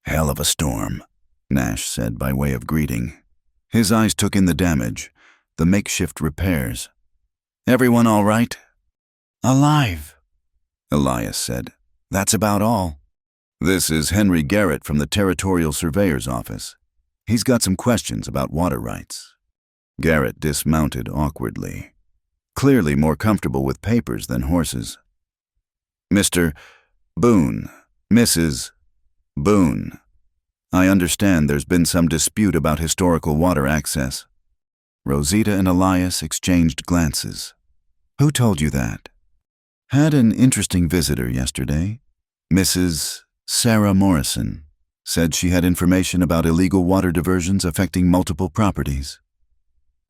"Hell of a storm," Nash said by way of greeting. His eyes took in the damage, the makeshift repairs. "Everyone all right?" "Alive," Elias said. "That's about all." "This is Henry Garrett from the Territorial Surveyor's Office. He's got some questions about water rights." Garrett dismounted awkwardly, clearly more comfortable with papers than horses. "Mr. Boone, Mrs. Boone, I understand there's been some dispute about historical water access. Rosita and Elias exchanged glances. Who told you that? Had an interesting visitor yesterday. Mrs. Sarah Morrison said she had information about illegal water diversions affecting multiple properties.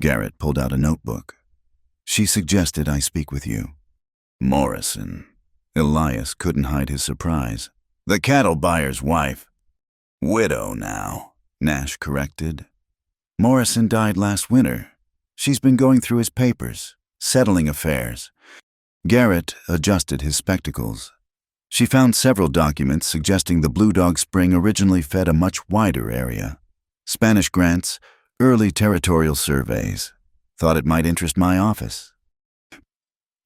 Garrett pulled out a notebook. She suggested I speak with you. Morrison. Elias couldn't hide his surprise. The cattle buyer's wife. Widow now, Nash corrected. Morrison died last winter. She's been going through his papers, settling affairs. Garrett adjusted his spectacles. She found several documents suggesting the Blue Dog Spring originally fed a much wider area. Spanish grants, early territorial surveys. Thought it might interest my office.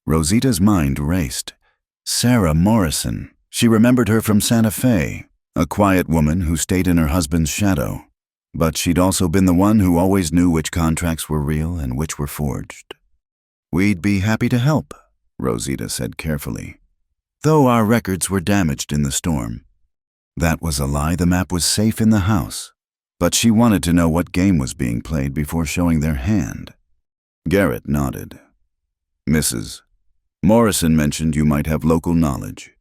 Rosita's mind raced. Sarah Morrison. She remembered her from Santa Fe, a quiet woman who stayed in her husband's shadow. But she'd also been the one who always knew which contracts were real and which were forged. We'd be happy to help, Rosita said carefully, though our records were damaged in the storm. That was a lie. The map was safe in the house, but she wanted to know what game was being played before showing their hand. Garrett nodded. Mrs. Morrison mentioned you might have local knowledge,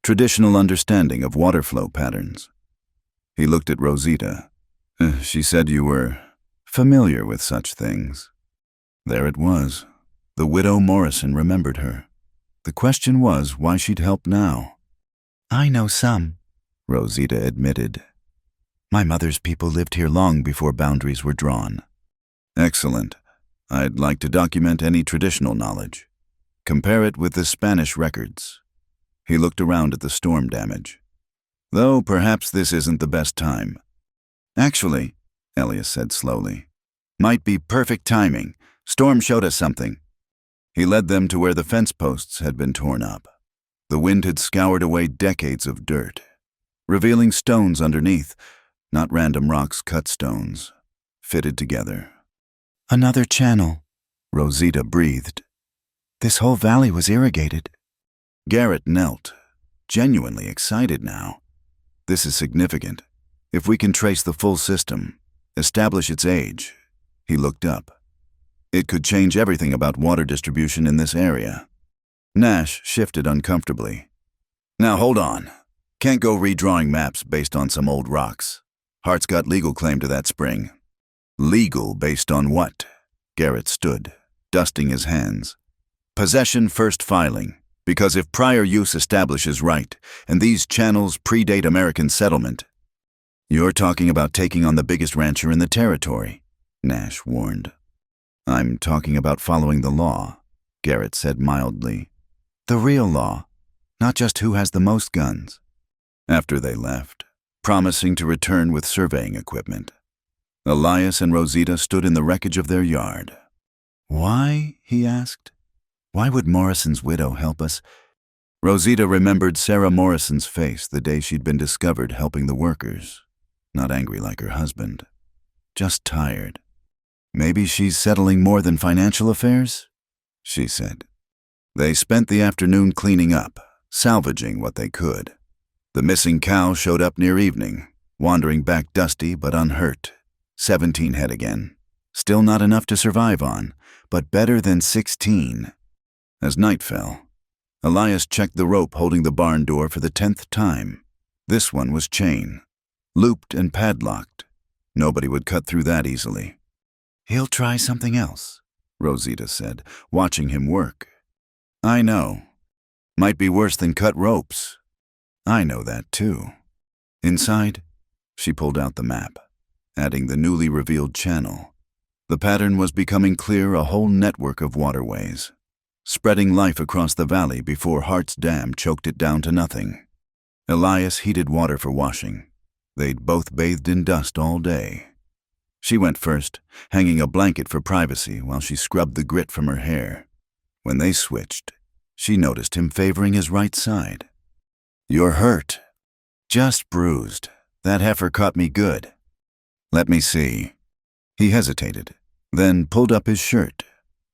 traditional understanding of water flow patterns. He looked at Rosita. She said you were familiar with such things. There it was. The widow Morrison remembered her. The question was why she'd help now. I know some, Rosita admitted. My mother's people lived here long before boundaries were drawn. Excellent. I'd like to document any traditional knowledge. Compare it with the Spanish records. He looked around at the storm damage. Though perhaps this isn't the best time. Actually, Elias said slowly, might be perfect timing. Storm showed us something. He led them to where the fence posts had been torn up. The wind had scoured away decades of dirt, revealing stones underneath, not random rocks, cut stones, fitted together. Another channel, Rosita breathed. This whole valley was irrigated. Garrett knelt, genuinely excited now. This is significant. If we can trace the full system, establish its age. He looked up. It could change everything about water distribution in this area. Nash shifted uncomfortably. Now hold on. Can't go redrawing maps based on some old rocks. Hart's got legal claim to that spring. Legal based on what? Garrett stood, dusting his hands. Possession first filing, because if prior use establishes right, and these channels predate American settlement. You're talking about taking on the biggest rancher in the territory, Nash warned. I'm talking about following the law, Garrett said mildly. The real law, not just who has the most guns. After they left, promising to return with surveying equipment, Elias and Rosita stood in the wreckage of their yard. Why? He asked. Why would Morrison's widow help us? Rosita remembered Sarah Morrison's face the day she'd been discovered helping the workers. Not angry like her husband. Just tired. Maybe she's settling more than financial affairs? She said. They spent the afternoon cleaning up, salvaging what they could. The missing cow showed up near evening, wandering back dusty but unhurt. 17 head again. Still not enough to survive on, but better than 16. As night fell, Elias checked the rope holding the barn door for the 10th time. This one was chain, looped and padlocked. Nobody would cut through that easily. He'll try something else, Rosita said, watching him work. I know. Might be worse than cut ropes. I know that too. Inside, she pulled out the map, adding the newly revealed channel. The pattern was becoming clear, a whole network of waterways, spreading life across the valley before Hart's Dam choked it down to nothing. Elias heated water for washing. They'd both bathed in dust all day. She went first, hanging a blanket for privacy while she scrubbed the grit from her hair. When they switched, she noticed him favoring his right side. You're hurt. Just bruised. That heifer caught me good. Let me see. He hesitated, then pulled up his shirt.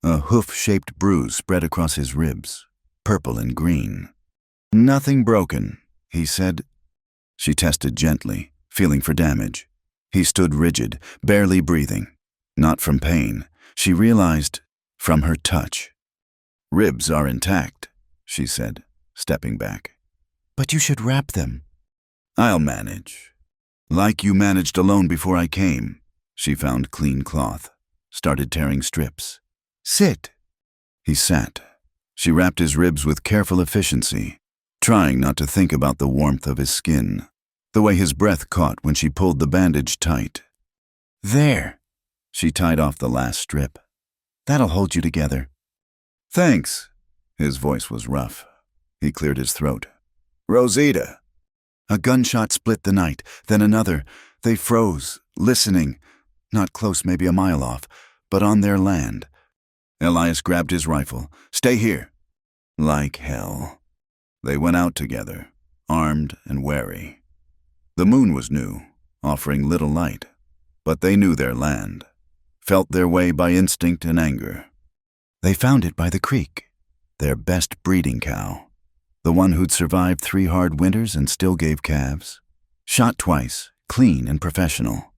A hoof-shaped bruise spread across his ribs, purple and green. Nothing broken, he said. She tested gently, feeling for damage. He stood rigid, barely breathing. Not from pain, she realized, from her touch. "Ribs are intact," she said, stepping back. "But you should wrap them." "I'll manage. Like you managed alone before I came." She found clean cloth, started tearing strips. "Sit." He sat. She wrapped his ribs with careful efficiency, trying not to think about the warmth of his skin, the way his breath caught when she pulled the bandage tight. "There." She tied off the last strip. "That'll hold you together." "Thanks." His voice was rough. He cleared his throat. "Rosita." A gunshot split the night, then another. They froze, listening. Not close, maybe a mile off, but on their land. Elias grabbed his rifle. "Stay here." Like hell. They went out together, armed and wary. The moon was new, offering little light, but they knew their land, felt their way by instinct and anger. They found it by the creek, their best breeding cow, the one who'd survived 3 hard winters and still gave calves. Shot twice, clean and professional.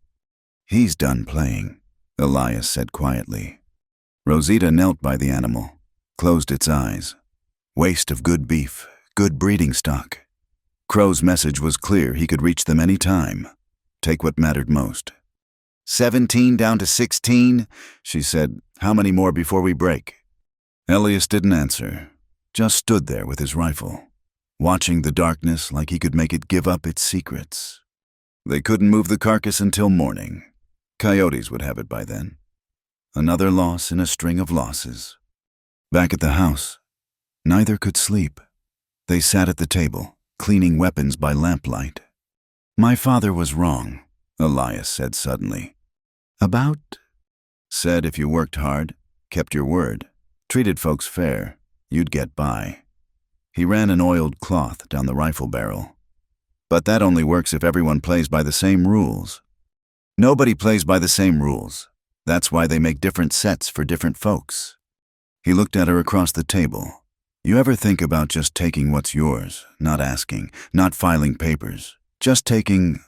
"He's done playing," Elias said quietly. Rosita knelt by the animal, closed its eyes. Waste of good beef, good breeding stock. Crow's message was clear, he could reach them any time. Take what mattered most. 17 down to 16, she said. "How many more before we break?" Elias didn't answer, just stood there with his rifle, watching the darkness like he could make it give up its secrets. They couldn't move the carcass until morning. Coyotes would have it by then. Another loss in a string of losses. Back at the house, neither could sleep. They sat at the table, cleaning weapons by lamplight. "My father was wrong," Elias said suddenly. "About?" "Said if you worked hard, kept your word, treated folks fair, you'd get by." He ran an oiled cloth down the rifle barrel. "But that only works if everyone plays by the same rules." "Nobody plays by the same rules. That's why they make different sets for different folks." He looked at her across the table. "You ever think about just taking what's yours, not asking, not filing papers, just taking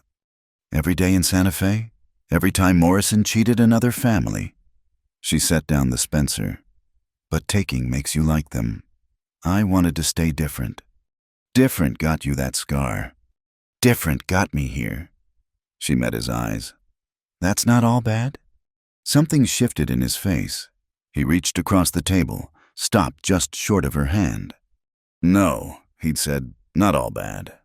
every day in Santa Fe? Every time Morrison cheated another family?" She set down the Spencer. "But taking makes you like them. I wanted to stay different. Different got you that scar. Different got me here." She met his eyes. "That's not all bad?" Something shifted in his face. He reached across the table, stopped just short of her hand. "No," he'd said, "not all bad."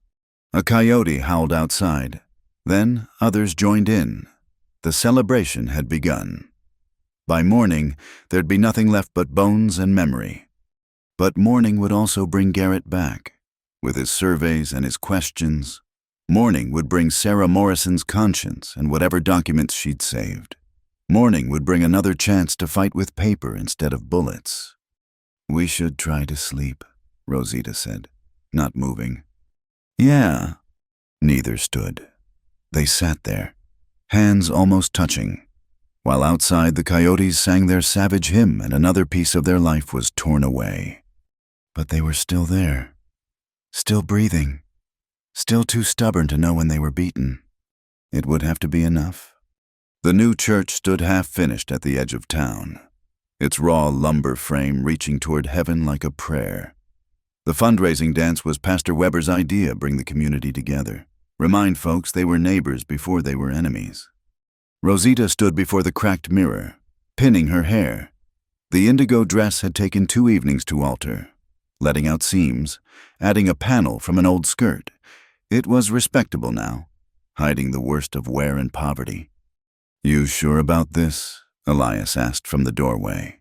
A coyote howled outside. Then others joined in. The celebration had begun. By morning, there'd be nothing left but bones and memory. But morning would also bring Garrett back, with his surveys and his questions. Morning would bring Sarah Morrison's conscience and whatever documents she'd saved. Morning would bring another chance to fight with paper instead of bullets. "We should try to sleep," Rosita said, not moving. "Yeah." Neither stood. They sat there, hands almost touching, while outside the coyotes sang their savage hymn and another piece of their life was torn away. But they were still there, still breathing, still too stubborn to know when they were beaten. It would have to be enough. The new church stood half-finished at the edge of town, its raw lumber frame reaching toward heaven like a prayer. The fundraising dance was Pastor Weber's idea, bring the community together, remind folks they were neighbors before they were enemies. Rosita stood before the cracked mirror, pinning her hair. The indigo dress had taken 2 evenings to alter, letting out seams, adding a panel from an old skirt. It was respectable now, hiding the worst of wear and poverty. "You sure about this?" Elias asked from the doorway.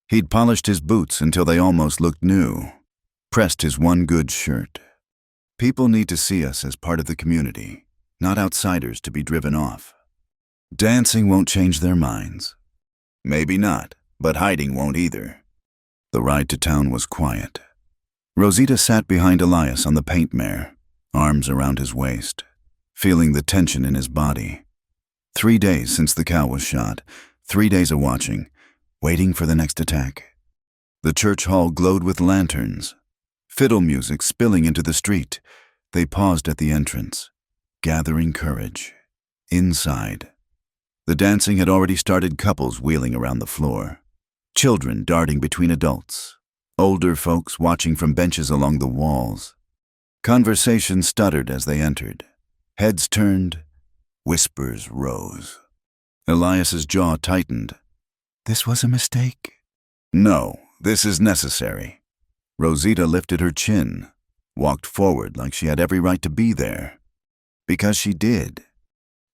He'd polished his boots until they almost looked new, pressed his one good shirt. "People need to see us as part of the community, not outsiders to be driven off. Dancing won't change their minds." "Maybe not, but hiding won't either." The ride to town was quiet. Rosita sat behind Elias on the paint mare, arms around his waist, feeling the tension in his body. 3 days since the cow was shot, 3 days of watching, waiting for the next attack. The church hall glowed with lanterns, fiddle music spilling into the street. They paused at the entrance, gathering courage. Inside, the dancing had already started, couples wheeling around the floor, children darting between adults, older folks watching from benches along the walls. Conversation stuttered as they entered. Heads turned, whispers rose. Elias's jaw tightened. This was a mistake? No, this is necessary. Rosita lifted her chin, walked forward like she had every right to be there. Because she did.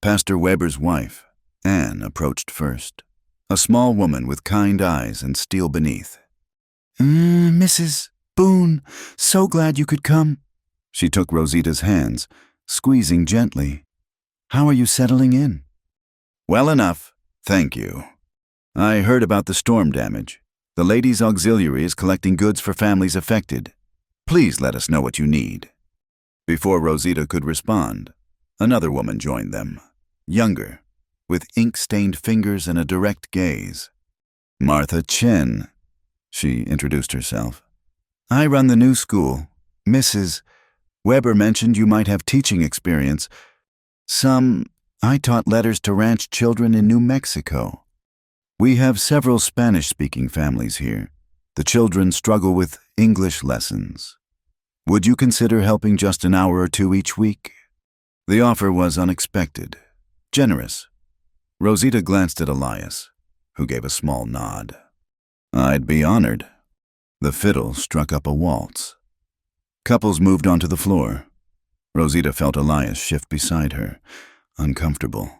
Pastor Weber's wife, Anne, approached first, a small woman with kind eyes and steel beneath. Mrs. Boone, so glad you could come. She took Rosita's hands, squeezing gently. How are you settling in? Well enough, thank you. I heard about the storm damage. The Ladies' Auxiliary is collecting goods for families affected. Please let us know what you need. Before Rosita could respond, another woman joined them, younger, with ink-stained fingers and a direct gaze. Martha Chen, she introduced herself. I run the new school. Mrs. Weber mentioned you might have teaching experience. I taught letters to ranch children in New Mexico. We have several Spanish-speaking families here. The children struggle with English lessons. Would you consider helping just an hour or two each week? The offer was unexpected, generous. Rosita glanced at Elias, who gave a small nod. I'd be honored. The fiddle struck up a waltz. Couples moved onto the floor. Rosita felt Elias shift beside her, uncomfortable.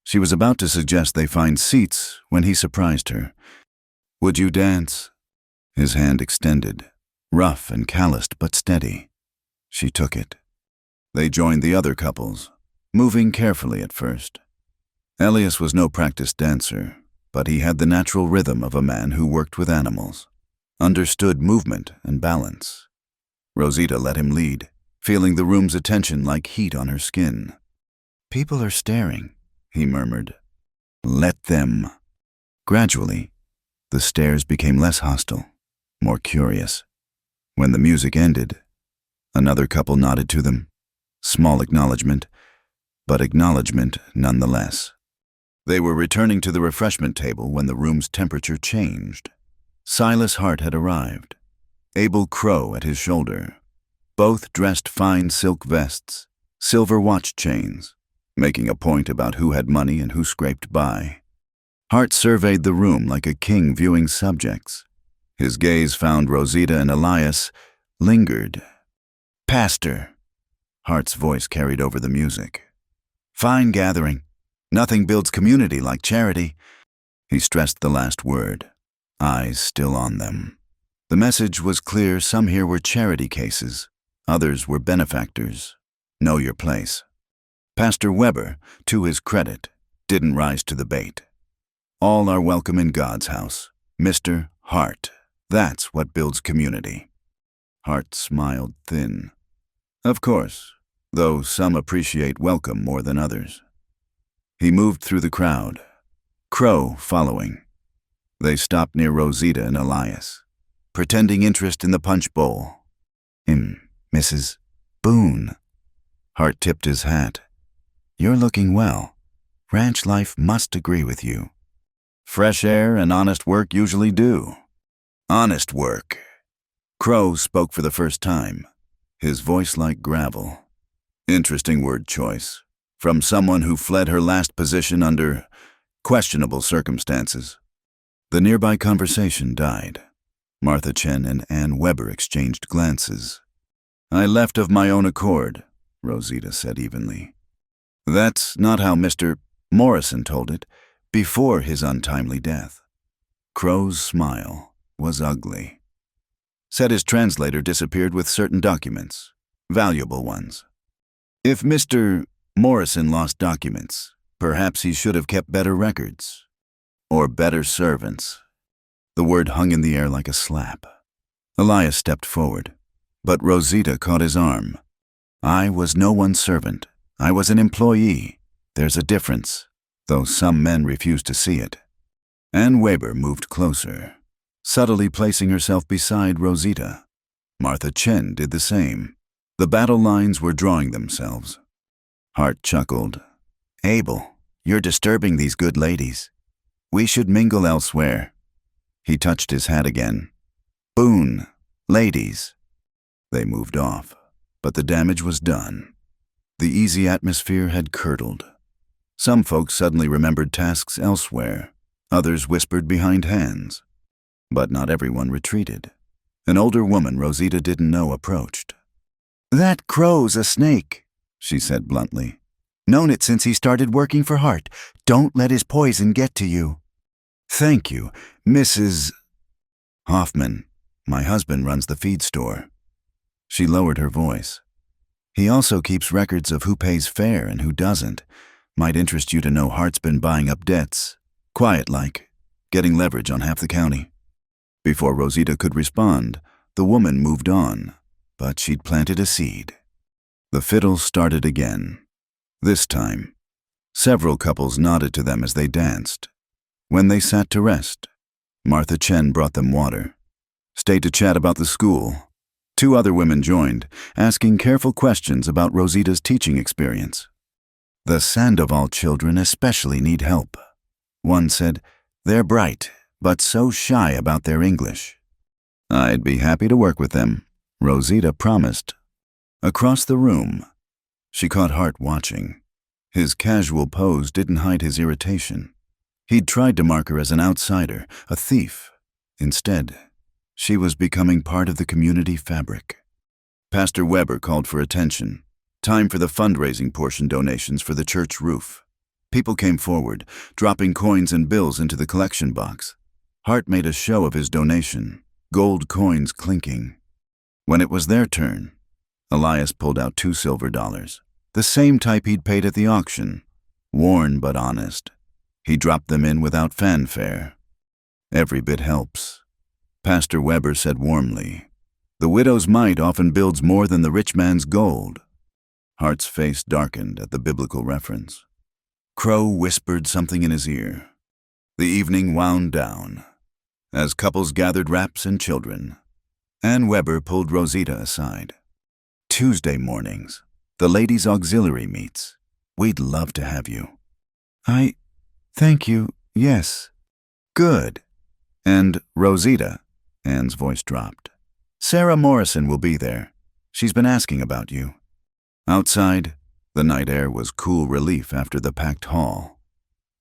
She was about to suggest they find seats when he surprised her. Would you dance? His hand extended, rough and calloused but steady. She took it. They joined the other couples, moving carefully at first. Elias was no practiced dancer, but he had the natural rhythm of a man who worked with animals, understood movement and balance. Rosita let him lead, feeling the room's attention like heat on her skin. People are staring, he murmured. Let them. Gradually, the stares became less hostile, more curious. When the music ended, another couple nodded to them. Small acknowledgement, but acknowledgement nonetheless. They were returning to the refreshment table when the room's temperature changed. Silas Hart had arrived, Abel Crow at his shoulder. Both dressed fine silk vests, silver watch chains, making a point about who had money and who scraped by. Hart surveyed the room like a king viewing subjects. His gaze found Rosita and Elias, lingered. Pastor. Hart's voice carried over the music. Fine gathering. Nothing builds community like charity. He stressed the last word, eyes still on them. The message was clear. Some here were charity cases. Others were benefactors. Know your place. Pastor Weber, to his credit, didn't rise to the bait. All are welcome in God's house. Mr. Hart. That's what builds community. Hart smiled thin. Of course, though some appreciate welcome more than others. He moved through the crowd, Crow following. They stopped near Rosita and Elias, pretending interest in the punch bowl. Mrs. Boone. Hart tipped his hat. You're looking well. Ranch life must agree with you. Fresh air and honest work usually do. Honest work. Crow spoke for the first time, his voice like gravel. Interesting word choice, from someone who fled her last position under questionable circumstances. The nearby conversation died. Martha Chen and Ann Weber exchanged glances. I left of my own accord, Rosita said evenly. That's not how Mr. Morrison told it, before his untimely death. Crow's smile was ugly. Said his translator disappeared with certain documents, valuable ones. If Mr. Morrison lost documents, perhaps he should have kept better records. Or better servants. The word hung in the air like a slap. Elias stepped forward, but Rosita caught his arm. I was no one's servant. I was an employee. There's a difference, though some men refuse to see it. Ann Weber moved closer, subtly placing herself beside Rosita. Martha Chen did the same. The battle lines were drawing themselves. Hart chuckled. Abel, you're disturbing these good ladies. We should mingle elsewhere. He touched his hat again. Boone, ladies. They moved off, but the damage was done. The easy atmosphere had curdled. Some folks suddenly remembered tasks elsewhere. Others whispered behind hands. But not everyone retreated. An older woman Rosita didn't know approached. That crow's a snake, she said bluntly. Known it since he started working for Hart. Don't let his poison get to you. Thank you, Mrs. Hoffman. My husband runs the feed store. She lowered her voice. He also keeps records of who pays fare and who doesn't. Might interest you to know Hart's been buying up debts. Quiet-like, getting leverage on half the county. Before Rosita could respond, the woman moved on, but she'd planted a seed. The fiddle started again. This time, several couples nodded to them as they danced. When they sat to rest, Martha Chen brought them water. Stayed to chat about the school. 2 other women joined, asking careful questions about Rosita's teaching experience. The Sandoval children especially need help. One said, they're bright, but so shy about their English. I'd be happy to work with them, Rosita promised. Across the room, she caught Hart watching. His casual pose didn't hide his irritation. He'd tried to mark her as an outsider, a thief. Instead, she was becoming part of the community fabric. Pastor Weber called for attention. Time for the fundraising portion donations for the church roof. People came forward, dropping coins and bills into the collection box. Hart made a show of his donation, gold coins clinking. When it was their turn, Elias pulled out $2 silver, the same type he'd paid at the auction, worn but honest. He dropped them in without fanfare. Every bit helps. Pastor Weber said warmly, the widow's mite often builds more than the rich man's gold. Hart's face darkened at the biblical reference. Crow whispered something in his ear. The evening wound down. As couples gathered wraps and children, Ann Weber pulled Rosita aside. Tuesday mornings, the ladies' auxiliary meets. We'd love to have you. Thank you, yes. Good. And Rosita, Ann's voice dropped. Sarah Morrison will be there. She's been asking about you. Outside, the night air was cool relief after the packed hall.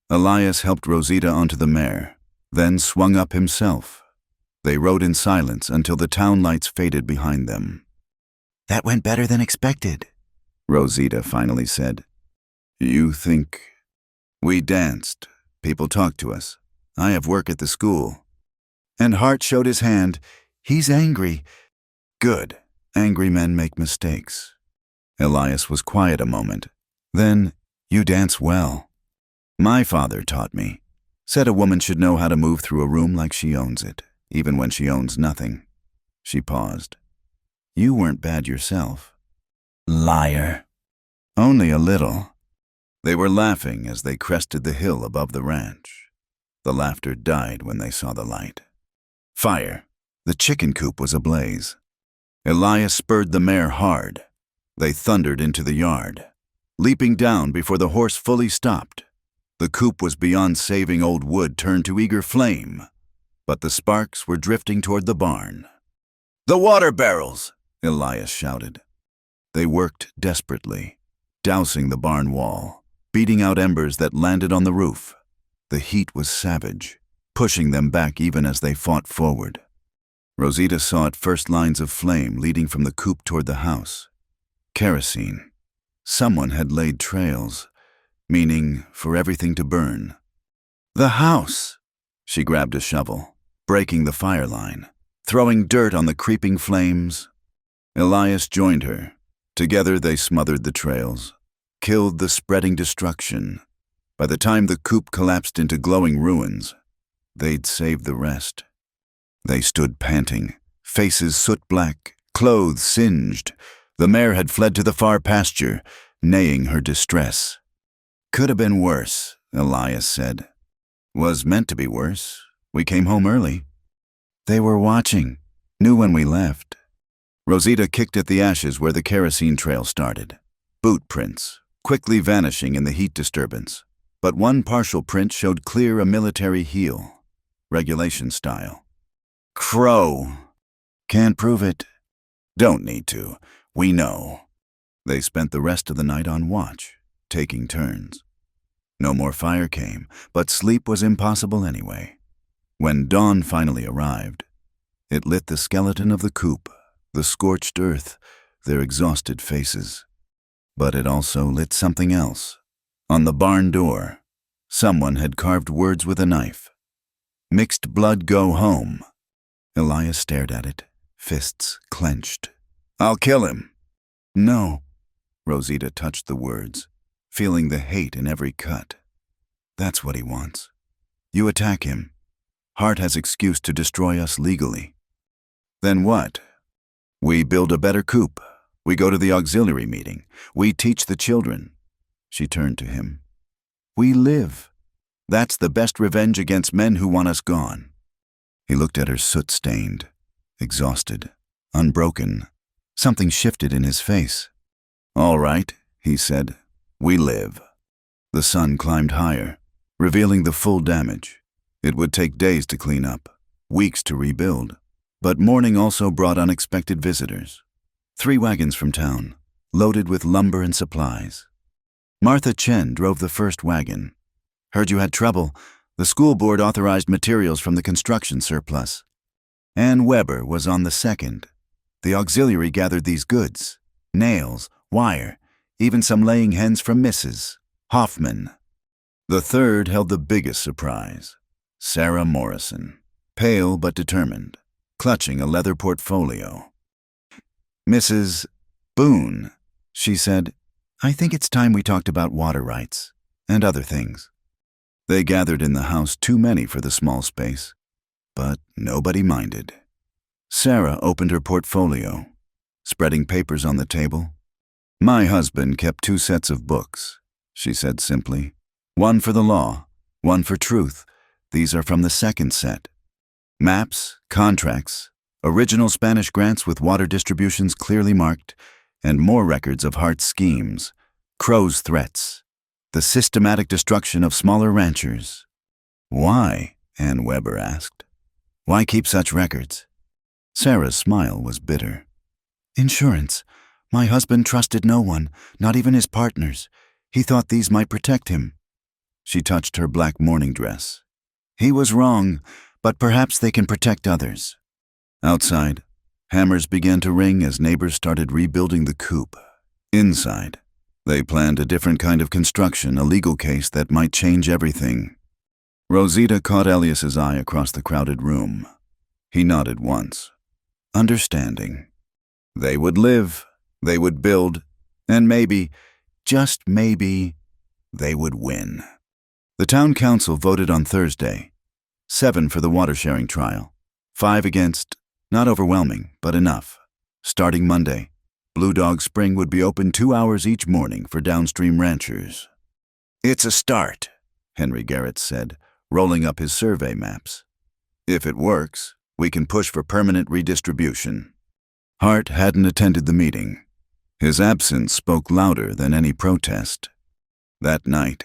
Elias helped Rosita onto the mare, then swung up himself. They rode in silence until the town lights faded behind them. That went better than expected, Rosita finally said. You think? We danced. People talked to us. I have work at the school. And Hart showed his hand. He's angry. Good. Angry men make mistakes. Elias was quiet a moment. Then, you dance well. My father taught me. Said a woman should know how to move through a room like she owns it, even when she owns nothing. She paused. You weren't bad yourself. Liar. Only a little. They were laughing as they crested the hill above the ranch. The laughter died when they saw the light. Fire. The chicken coop was ablaze. Elias spurred the mare hard. They thundered into the yard, leaping down before the horse fully stopped. The coop was beyond saving old wood turned to eager flame, but the sparks were drifting toward the barn. The water barrels, Elias shouted. They worked desperately, dousing the barn wall, beating out embers that landed on the roof. The heat was savage, pushing them back even as they fought forward. Rosita saw at first lines of flame leading from the coop toward the house. Kerosene. Someone had laid trails, meaning for everything to burn. The house! She grabbed a shovel, breaking the fire line, throwing dirt on the creeping flames. Elias joined her. Together they smothered the trails, killed the spreading destruction. By the time the coop collapsed into glowing ruins, they'd saved the rest. They stood panting, faces soot-black, clothes singed. The mare had fled to the far pasture, neighing her distress. Could have been worse, Elias said. Was meant to be worse. We came home early. They were watching, knew when we left. Rosita kicked at the ashes where the kerosene trail started. Boot prints, quickly vanishing in the heat disturbance, but one partial print showed clear a military heel, regulation style. Crow. Can't prove it. Don't need to. We know. They spent the rest of the night on watch, taking turns. No more fire came, but sleep was impossible anyway. When dawn finally arrived, it lit the skeleton of the coop, the scorched earth, their exhausted faces. But it also lit something else. On the barn door, someone had carved words with a knife. Mixed blood go home. Elias stared at it, fists clenched. I'll kill him. No. Rosita touched the words, feeling the hate in every cut. That's what he wants. You attack him. Hart has excuse to destroy us legally. Then what? We build a better coop. We go to the auxiliary meeting. We teach the children. She turned to him. We live. That's the best revenge against men who want us gone. He looked at her soot-stained, exhausted, unbroken. Something shifted in his face. All right, he said. We live. The sun climbed higher, revealing the full damage. It would take days to clean up, weeks to rebuild. But morning also brought unexpected visitors. 3 wagons from town, loaded with lumber and supplies. Martha Chen drove the first wagon. Heard you had trouble. The school board authorized materials from the construction surplus. Ann Weber was on the second. The auxiliary gathered these goods, nails, wire, even some laying hens from Mrs. Hoffman. The third held the biggest surprise. Sarah Morrison, pale but determined, clutching a leather portfolio. Mrs. Boone, she said, I think it's time we talked about water rights and other things. They gathered in the house too many for the small space, but nobody minded. Sarah opened her portfolio, spreading papers on the table. My husband kept 2 sets of books, she said simply. One for the law, one for truth. These are from the second set. Maps, contracts, original Spanish grants with water distributions clearly marked, and more records of Hart's schemes, Crow's threats, the systematic destruction of smaller ranchers. Why? Ann Weber asked. Why keep such records? Sarah's smile was bitter. Insurance. My husband trusted no one, not even his partners. He thought these might protect him. She touched her black morning dress. He was wrong, but perhaps they can protect others. Outside, hammers began to ring as neighbors started rebuilding the coop. Inside, they planned a different kind of construction, a legal case that might change everything. Rosita caught Elias's eye across the crowded room. He nodded once, understanding. They would live, they would build, and maybe, just maybe, they would win. The town council voted on Thursday. 7 for the water-sharing trial. 5 against, not overwhelming, but enough. Starting Monday, Blue Dog Spring would be open 2 hours each morning for downstream ranchers. It's a start, Henry Garrett said, rolling up his survey maps. If it works, we can push for permanent redistribution. Hart hadn't attended the meeting. His absence spoke louder than any protest. That night,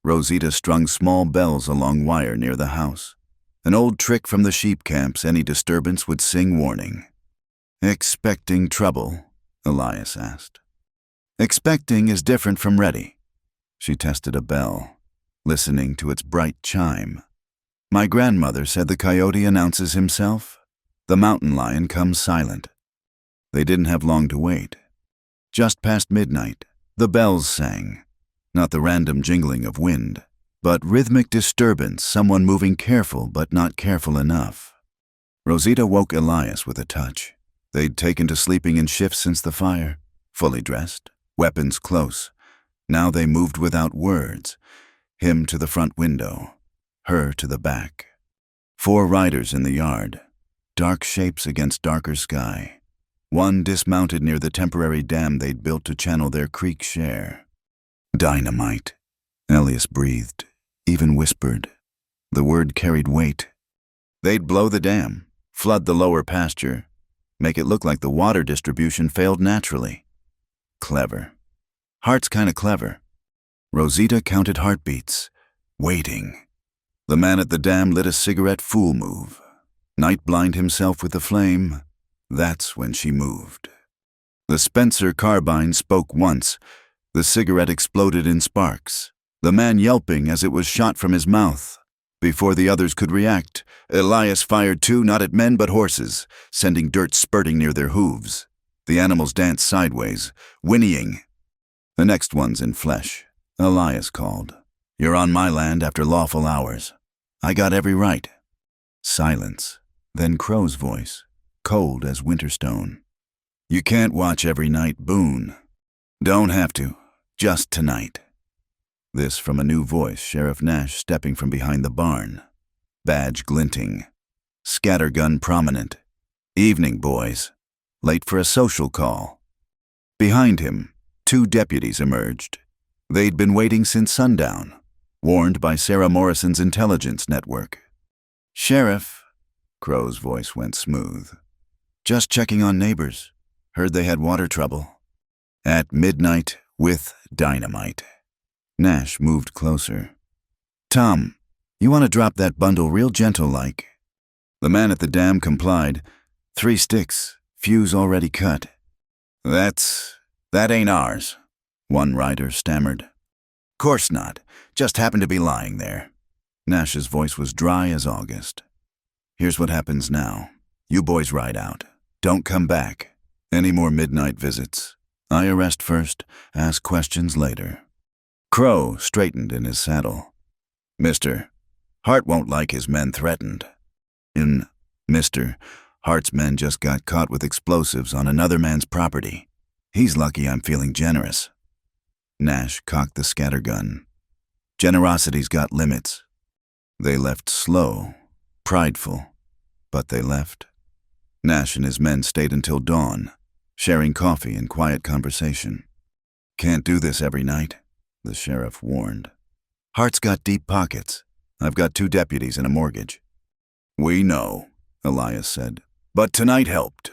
Rosita strung small bells along wire near the house. An old trick from the sheep camps, any disturbance would sing warning. Expecting trouble? Elias asked. Expecting is different from ready. She tested a bell, listening to its bright chime. My grandmother said the coyote announces himself. The mountain lion comes silent. They didn't have long to wait. Just past midnight, the bells sang. Not the random jingling of wind, but rhythmic disturbance, someone moving careful but not careful enough. Rosita woke Elias with a touch. They'd taken to sleeping in shifts since the fire, fully dressed, weapons close. Now they moved without words, him to the front window, her to the back. 4 riders in the yard, dark shapes against darker sky. One dismounted near the temporary dam they'd built to channel their creek share. Dynamite, Elias breathed, even whispered. The word carried weight. They'd blow the dam, flood the lower pasture, make it look like the water distribution failed naturally. Clever. Hart's kinda clever. Rosita counted heartbeats, waiting. The man at the dam lit a cigarette fool move. Night blind himself with the flame. That's when she moved. The Spencer carbine spoke once. The cigarette exploded in sparks, the man yelping as it was shot from his mouth. Before the others could react, Elias fired two not at men but horses, sending dirt spurting near their hooves. The animals danced sideways, whinnying. The next one's in flesh. Elias called. "You're on my land after lawful hours. I got every right." Silence. Then Crow's voice, cold as Winterstone. "You can't watch every night, Boone. Don't have to. Just tonight." This from a new voice, Sheriff Nash stepping from behind the barn. Badge glinting. Scattergun prominent. "Evening, boys. Late for a social call." Behind him, two deputies emerged. They'd been waiting since sundown, warned by Sarah Morrison's intelligence network. "Sheriff," Crow's voice went smooth. "Just checking on neighbors. Heard they had water trouble." "At midnight with dynamite." Nash moved closer. "Tom, you want to drop that bundle real gentle-like." The man at the dam complied. 3 sticks, fuse already cut." That ain't ours," one rider stammered. "Course not. Just happened to be lying there." Nash's voice was dry as August. "Here's what happens now. You boys ride out. Don't come back. Any more midnight visits. I arrest first, ask questions later." Crow straightened in his saddle. "Mister, Hart won't like his men threatened." Mister, Hart's men just got caught with explosives on another man's property. He's lucky I'm feeling generous." Nash cocked the scattergun. "Generosity's got limits." They left slow, prideful, but they left. Nash and his men stayed until dawn, sharing coffee and quiet conversation. "Can't do this every night," the sheriff warned. "Hart's got deep pockets. I've got 2 deputies and a mortgage." "We know," Elias said, "but tonight helped."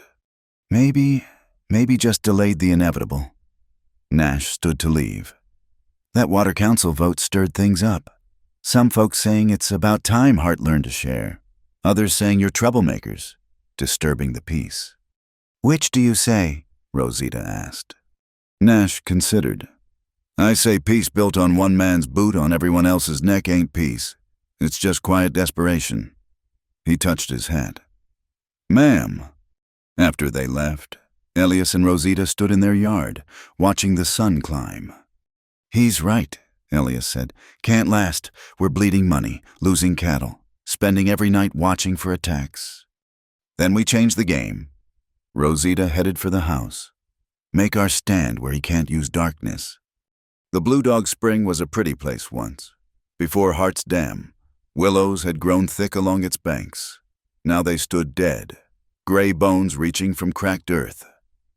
Maybe just delayed the inevitable." Nash stood to leave. That water council vote stirred things up. Some folks saying it's about time Hart learned to share. Others saying you're troublemakers, disturbing the peace. "Which do you say?" Rosita asked. Nash considered. "I say peace built on one man's boot on everyone else's neck ain't peace. It's just quiet desperation." He touched his hat. "Ma'am." After they left, Elias and Rosita stood in their yard, watching the sun climb. "He's right," Elias said. "Can't last. We're bleeding money, losing cattle, spending every night watching for attacks." "Then we change the game." Rosita headed for the house. "Make our stand where he can't use darkness." The Blue Dog Spring was a pretty place once. Before Hart's Dam, willows had grown thick along its banks. Now they stood dead, gray bones reaching from cracked earth.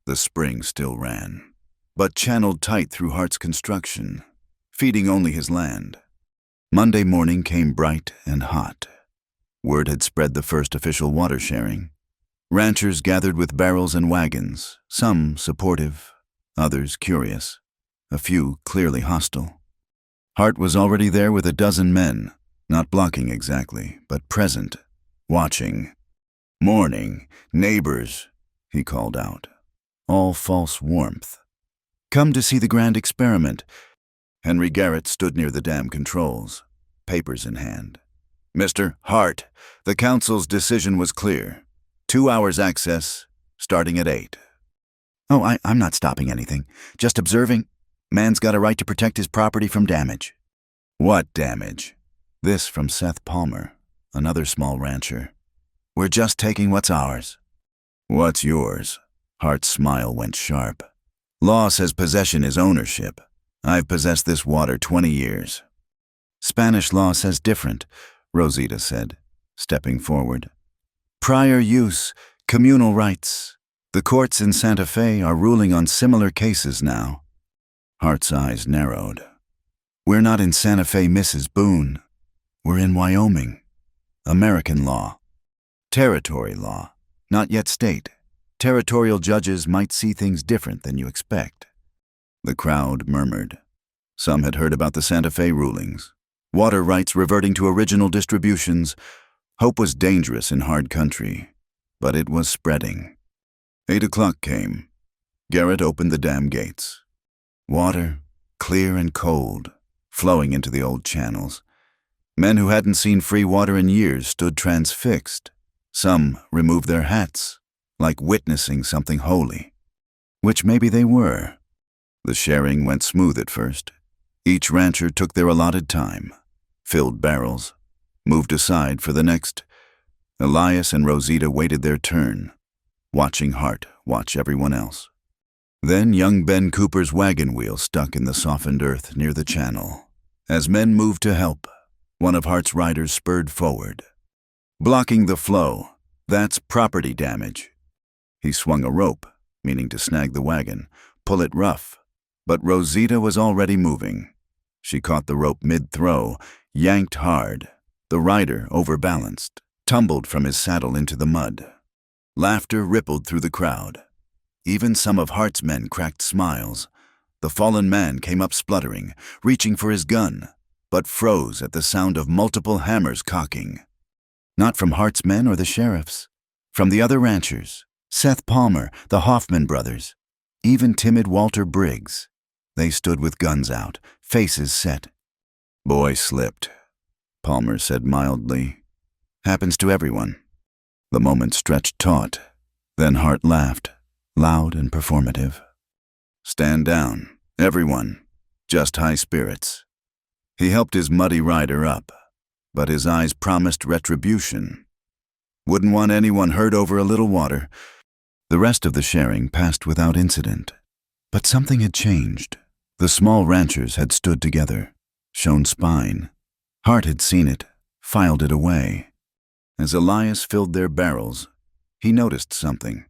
The spring still ran, but channeled tight through Hart's construction, feeding only his land. Monday morning came bright and hot. Word had spread the first official water sharing. Ranchers gathered with barrels and wagons, some supportive, others curious, a few clearly hostile. Hart was already there with a dozen men, not blocking exactly, but present, watching. "Morning, neighbors," he called out. All false warmth. "Come to see the grand experiment." Henry Garrett stood near the dam controls, papers in hand. "Mr. Hart, the council's decision was clear. 2 hours access, starting at 8. "Oh, I'm not stopping anything. Just observing. Man's got a right to protect his property from damage." "What damage?" This from Seth Palmer, another small rancher. "We're just taking what's ours." "What's yours?" Hart's smile went sharp. "Law says possession is ownership. I've possessed this water 20 years. "Spanish law says different," Rosita said, stepping forward. "Prior use, communal rights. The courts in Santa Fe are ruling on similar cases now." Hart's eyes narrowed. "We're not in Santa Fe, Mrs. Boone. We're in Wyoming. American law. Territory law, not yet state. Territorial judges might see things different than you expect." The crowd murmured. Some had heard about the Santa Fe rulings. Water rights reverting to original distributions. Hope was dangerous in hard country, but it was spreading. 8 o'clock came. Garrett opened the dam gates. Water, clear and cold, flowing into the old channels. Men who hadn't seen free water in years stood transfixed. Some removed their hats, like witnessing something holy, which maybe they were. The sharing went smooth at first. Each rancher took their allotted time, filled barrels, moved aside for the next. Elias and Rosita waited their turn, watching Hart watch everyone else. Then young Ben Cooper's wagon wheel stuck in the softened earth near the channel. As men moved to help, one of Hart's riders spurred forward. Blocking the flow, that's property damage. He swung a rope, meaning to snag the wagon, pull it rough, but Rosita was already moving. She caught the rope mid-throw, yanked hard. The rider, overbalanced, tumbled from his saddle into the mud. Laughter rippled through the crowd. Even some of Hart's men cracked smiles. The fallen man came up spluttering, reaching for his gun, but froze at the sound of multiple hammers cocking. Not from Hart's men or the sheriffs. From the other ranchers, Seth Palmer, the Hoffman brothers, even timid Walter Briggs. They stood with guns out, faces set. "Boy slipped," Palmer said mildly. "Happens to everyone." The moment stretched taut. Then Hart laughed, loud and performative. "Stand down, everyone. Just high spirits." He helped his muddy rider up, but his eyes promised retribution. Wouldn't want anyone hurt over a little water. The rest of the sharing passed without incident. But something had changed. The small ranchers had stood together, shown spine. Hart had seen it, filed it away. As Elias filled their barrels, he noticed something.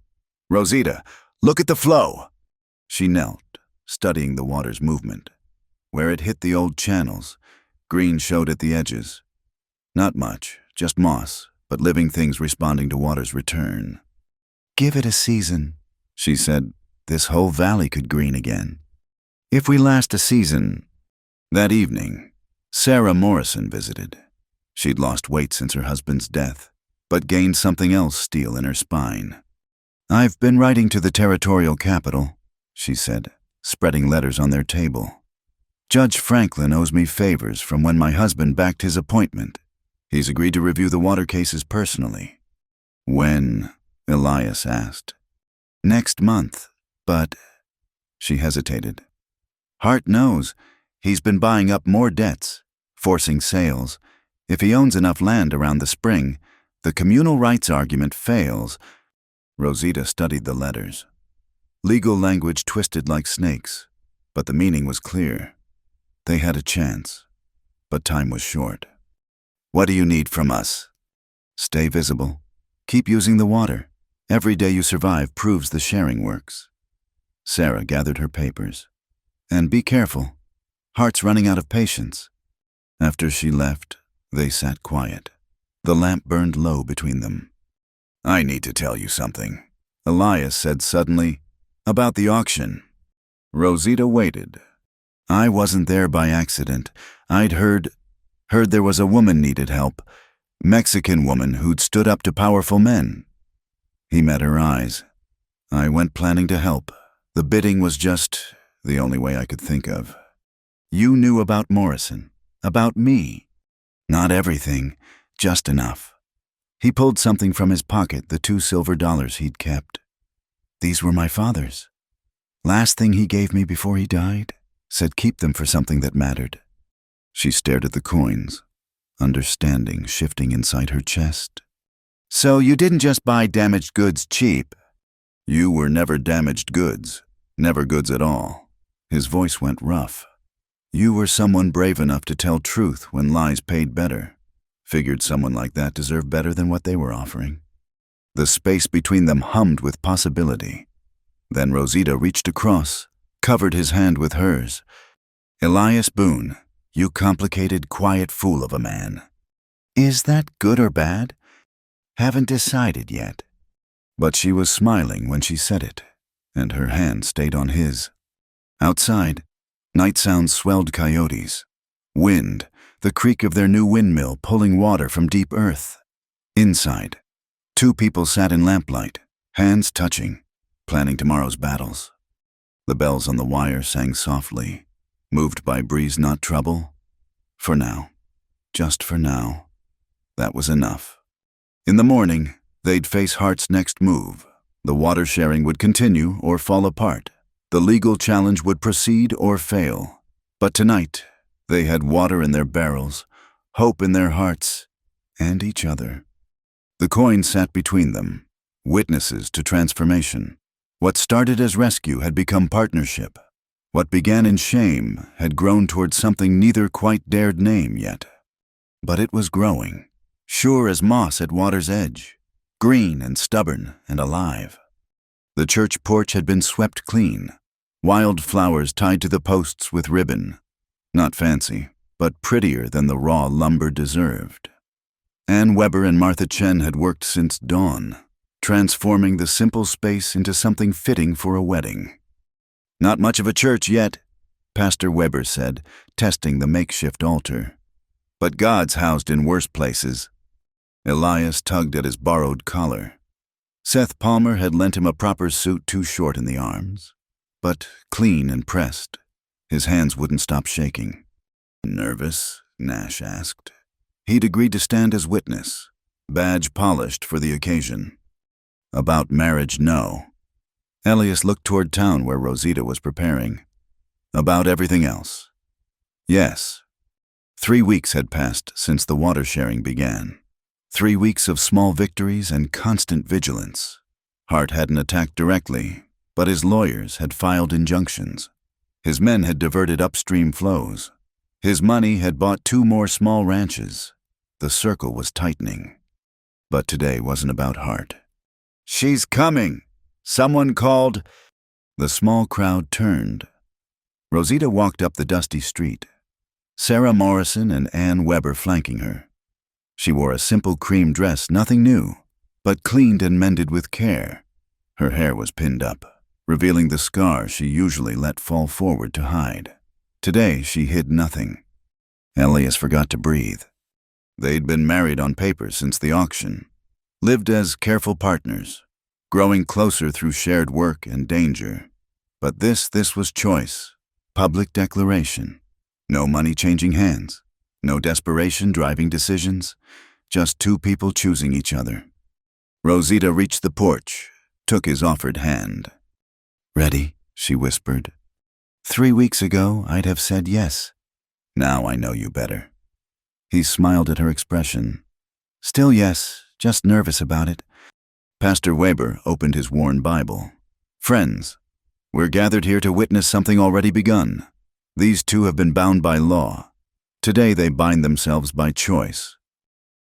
"Rosita, look at the flow!" She knelt, studying the water's movement. Where it hit the old channels, green showed at the edges. Not much, just moss, but living things responding to water's return. "Give it a season," she said. "This whole valley could green again. If we last a season." That evening, Sarah Morrison visited. She'd lost weight since her husband's death, but gained something else steel in her spine. "I've been writing to the territorial capital," she said, spreading letters on their table. "Judge Franklin owes me favors from when my husband backed his appointment. He's agreed to review the water cases personally." "When?" Elias asked. "Next month, but—" She hesitated. "Hart knows. He's been buying up more debts, forcing sales. If he owns enough land around the spring, the communal rights argument fails." Rosita studied the letters. Legal language twisted like snakes, but the meaning was clear. They had a chance, but time was short. "What do you need from us?" "Stay visible. Keep using the water. Every day you survive proves the sharing works." Sarah gathered her papers. "And be careful. Hart's running out of patience." After she left, they sat quiet. The lamp burned low between them. "I need to tell you something," Elias said suddenly. "About the auction." Rosita waited. "I wasn't there by accident. I'd heard there was a woman needed help. Mexican woman who'd stood up to powerful men." He met her eyes. "I went planning to help. The bidding was just the only way I could think of." "You knew about Morrison, about me." "Not everything, just enough." He pulled something from his pocket, the 2 silver dollars he'd kept. "These were my father's. Last thing he gave me before he died. Said keep them for something that mattered." She stared at the coins, understanding shifting inside her chest. "So you didn't just buy damaged goods cheap?" "You were never damaged goods, never goods at all." His voice went rough. "You were someone brave enough to tell truth when lies paid better. Figured someone like that deserved better than what they were offering." The space between them hummed with possibility. Then Rosita reached across, covered his hand with hers. "Elias Boone, you complicated, quiet fool of a man. Is that good or bad? Haven't decided yet." But she was smiling when she said it, and her hand stayed on his. Outside, night sounds swelled coyotes. Wind, the creak of their new windmill pulling water from deep earth. Inside, two people sat in lamplight, hands touching, planning tomorrow's battles. The bells on the wire sang softly, moved by breeze not trouble. For now, just for now, that was enough. In the morning, they'd face Hart's next move. The water sharing would continue or fall apart. The legal challenge would proceed or fail. But tonight, they had water in their barrels, hope in their hearts, and each other. The coin sat between them, witnesses to transformation. What started as rescue had become partnership. What began in shame had grown toward something neither quite dared name yet. But it was growing, sure as moss at water's edge, green and stubborn and alive. The church porch had been swept clean, wild flowers tied to the posts with ribbon. Not fancy, but prettier than the raw lumber deserved. Ann Weber and Martha Chen had worked since dawn, transforming the simple space into something fitting for a wedding. Not much of a church yet, Pastor Weber said, testing the makeshift altar. But God's housed in worse places. Elias tugged at his borrowed collar. Seth Palmer had lent him a proper suit too short in the arms, but clean and pressed. His hands wouldn't stop shaking. Nervous? Nash asked. He'd agreed to stand as witness, badge polished for the occasion. About marriage, no. Elias looked toward town where Rosita was preparing. About everything else. Yes. 3 weeks had passed since the water sharing began. 3 weeks of small victories and constant vigilance. Hart hadn't attacked directly, but his lawyers had filed injunctions. His men had diverted upstream flows. His money had bought 2 more small ranches. The circle was tightening. But today wasn't about Hart. "She's coming!" Someone called. The small crowd turned. Rosita walked up the dusty street, Sarah Morrison and Ann Weber flanking her. She wore a simple cream dress, nothing new, but cleaned and mended with care. Her hair was pinned up, revealing the scar she usually let fall forward to hide. Today she hid nothing. Elias forgot to breathe. They'd been married on paper since the auction, lived as careful partners, growing closer through shared work and danger. But this was choice, public declaration. No money changing hands, no desperation driving decisions, just 2 people choosing each other. Rosita reached the porch, took his offered hand. "Ready?" she whispered. 3 weeks ago, I'd have said yes. Now I know you better. He smiled at her expression. Still yes, just nervous about it. Pastor Weber opened his worn Bible. "Friends, we're gathered here to witness something already begun. These 2 have been bound by law. Today they bind themselves by choice."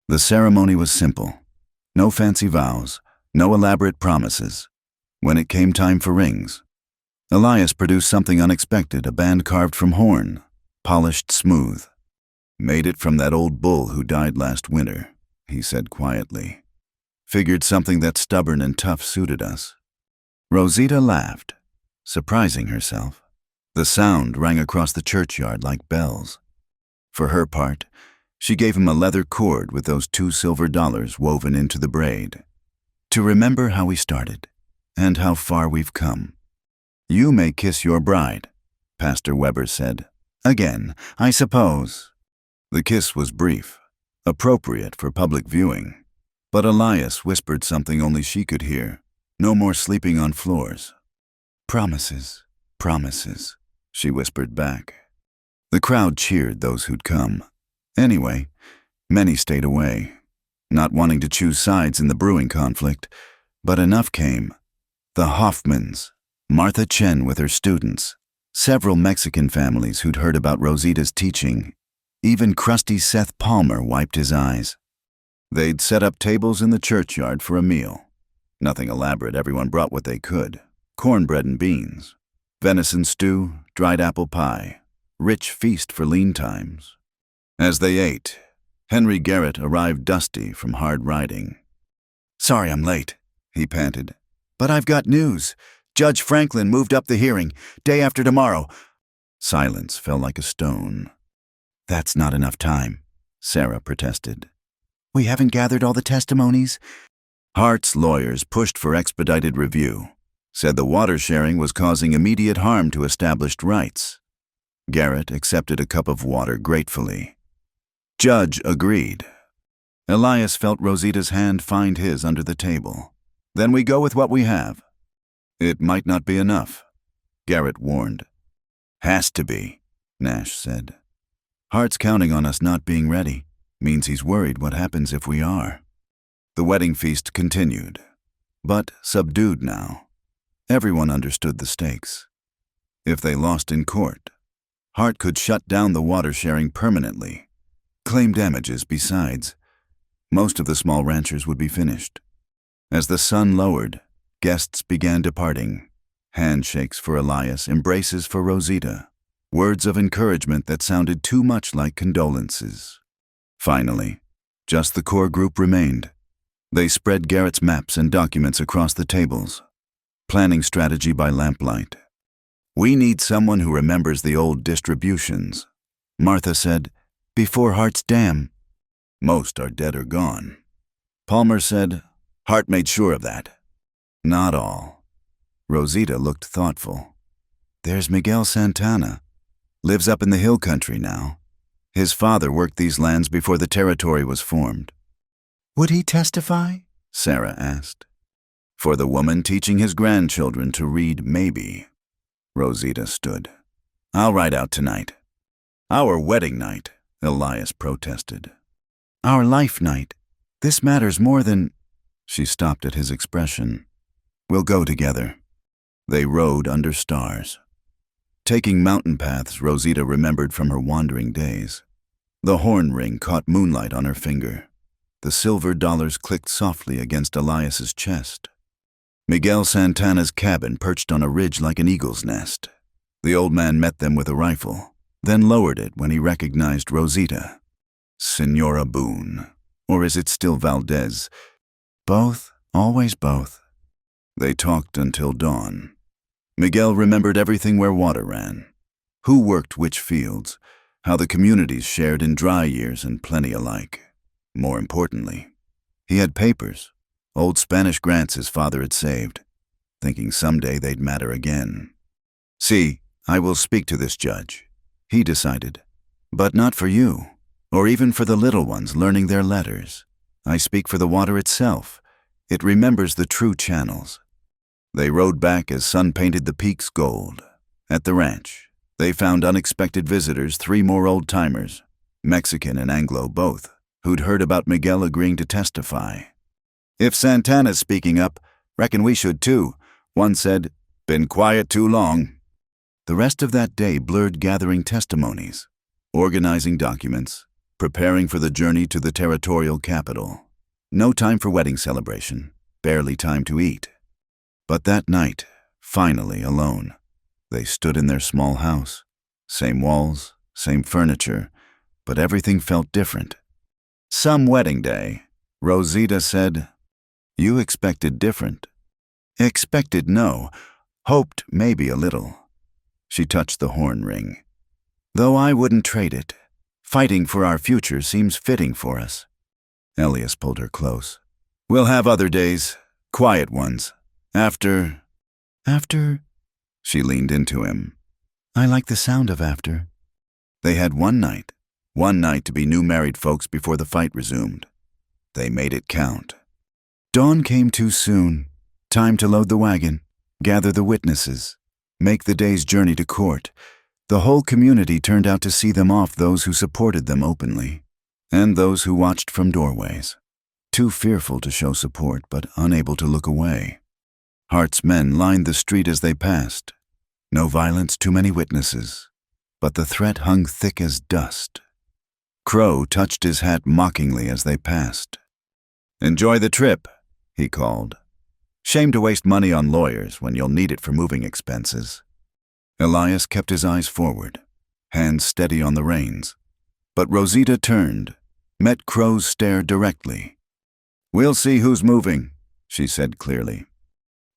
The ceremony was simple. No fancy vows, no elaborate promises. When it came time for rings, Elias produced something unexpected, a band carved from horn, polished smooth. "Made it from that old bull who died last winter," he said quietly. "Figured something that stubborn and tough suited us." Rosita laughed, surprising herself. The sound rang across the churchyard like bells. For her part, she gave him a leather cord with those 2 silver dollars woven into the braid. "To remember how we started, and how far we've come." "You may kiss your bride," Pastor Weber said. "Again, I suppose." The kiss was brief, appropriate for public viewing. But Elias whispered something only she could hear. No more sleeping on floors. "Promises, promises," she whispered back. The crowd cheered those who'd come. Anyway, many stayed away, not wanting to choose sides in the brewing conflict. But enough came. The Hoffmans, Martha Chen with her students, several Mexican families who'd heard about Rosita's teaching. Even crusty Seth Palmer wiped his eyes. They'd set up tables in the churchyard for a meal. Nothing elaborate, everyone brought what they could. Cornbread and beans, venison stew, dried apple pie, rich feast for lean times. As they ate, Henry Garrett arrived dusty from hard riding. "Sorry I'm late," he panted. "But I've got news. Judge Franklin moved up the hearing, day after tomorrow. Silence fell like a stone. That's not enough time, Sarah protested. We haven't gathered all the testimonies. Hart's lawyers pushed for expedited review, said the water sharing was causing immediate harm to established rights. Garrett accepted a cup of water gratefully. Judge agreed. Elias felt Rosita's hand find his under the table. Then we go with what we have. It might not be enough, Garrett warned. Has to be, Nash said. Hart's counting on us not being ready. Means he's worried what happens if we are. The wedding feast continued, but subdued now. Everyone understood the stakes. If they lost in court, Hart could shut down the water sharing permanently, claim damages besides. Most of the small ranchers would be finished. As the sun lowered, guests began departing. Handshakes for Elias, embraces for Rosita, words of encouragement that sounded too much like condolences. Finally, just the core group remained. They spread Garrett's maps and documents across the tables, planning strategy by lamplight. We need someone who remembers the old distributions, Martha said, before Hart's dam. Most are dead or gone. Palmer said, Hart made sure of that. Not all. Rosita looked thoughtful. There's Miguel Santana. Lives up in the hill country now. His father worked these lands before the territory was formed. Would he testify? Sarah asked. For the woman teaching his grandchildren to read, maybe. Rosita stood. I'll ride out tonight. Our wedding night, Elias protested. Our life night. This matters more than... She stopped at his expression. We'll go together. They rode under stars. Taking mountain paths Rosita remembered from her wandering days. The horn ring caught moonlight on her finger. The silver dollars clicked softly against Elias's chest. Miguel Santana's cabin perched on a ridge like an eagle's nest. The old man met them with a rifle, then lowered it when he recognized Rosita. Senora Boone. Or is it still Valdez? Both, always both. They talked until dawn. Miguel remembered everything where water ran, who worked which fields, how the communities shared in dry years and plenty alike. More importantly, he had papers, old Spanish grants his father had saved, thinking someday they'd matter again. See, I will speak to this judge, he decided, but not for you, or even for the little ones learning their letters. I speak for the water itself. It remembers the true channels. They rode back as sun painted the peaks gold. At the ranch, they found unexpected visitors, 3 more old-timers, Mexican and Anglo both, who'd heard about Miguel agreeing to testify. If Santana's speaking up, reckon we should too, one said. Been quiet too long. The rest of that day blurred gathering testimonies, organizing documents, preparing for the journey to the territorial capital. No time for wedding celebration, barely time to eat. But that night, finally alone, they stood in their small house. Same walls, same furniture, but everything felt different. Some wedding day, Rosita said, You expected different. Expected no, hoped maybe a little. She touched the horn ring. Though I wouldn't trade it. Fighting for our future seems fitting for us. Elias pulled her close. We'll have other days, quiet ones. After... She leaned into him. I like the sound of after. They had one night to be new married folks before the fight resumed. They made it count. Dawn came too soon. Time to load the wagon, gather the witnesses, make the day's journey to court. The whole community turned out to see them off, those who supported them openly, and those who watched from doorways, too fearful to show support but unable to look away. Hart's men lined the street as they passed. No violence, too many witnesses, but the threat hung thick as dust. Crow touched his hat mockingly as they passed. Enjoy the trip, he called. Shame to waste money on lawyers when you'll need it for moving expenses. Elias kept his eyes forward, hands steady on the reins. But Rosita turned, met Crow's stare directly. We'll see who's moving, she said clearly.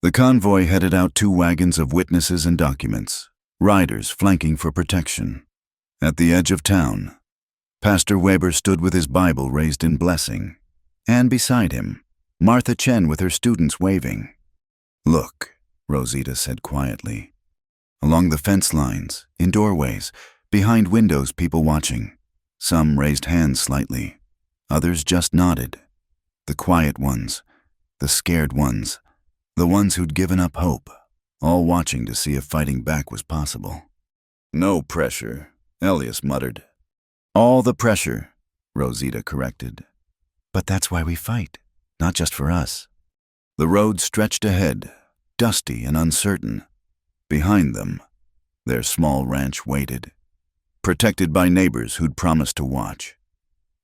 The convoy headed out 2 wagons of witnesses and documents, riders flanking for protection. At the edge of town, Pastor Weber stood with his Bible raised in blessing, and beside him, Martha Chen with her students waving. "Look," Rosita said quietly. Along the fence lines, in doorways, behind windows, people watching. Some raised hands slightly, others just nodded. The quiet ones, the scared ones, the ones who'd given up hope, all watching to see if fighting back was possible. "No pressure," Elias muttered. "All the pressure," Rosita corrected. "But that's why we fight, not just for us." The road stretched ahead, dusty and uncertain. Behind them, their small ranch waited, protected by neighbors who'd promised to watch.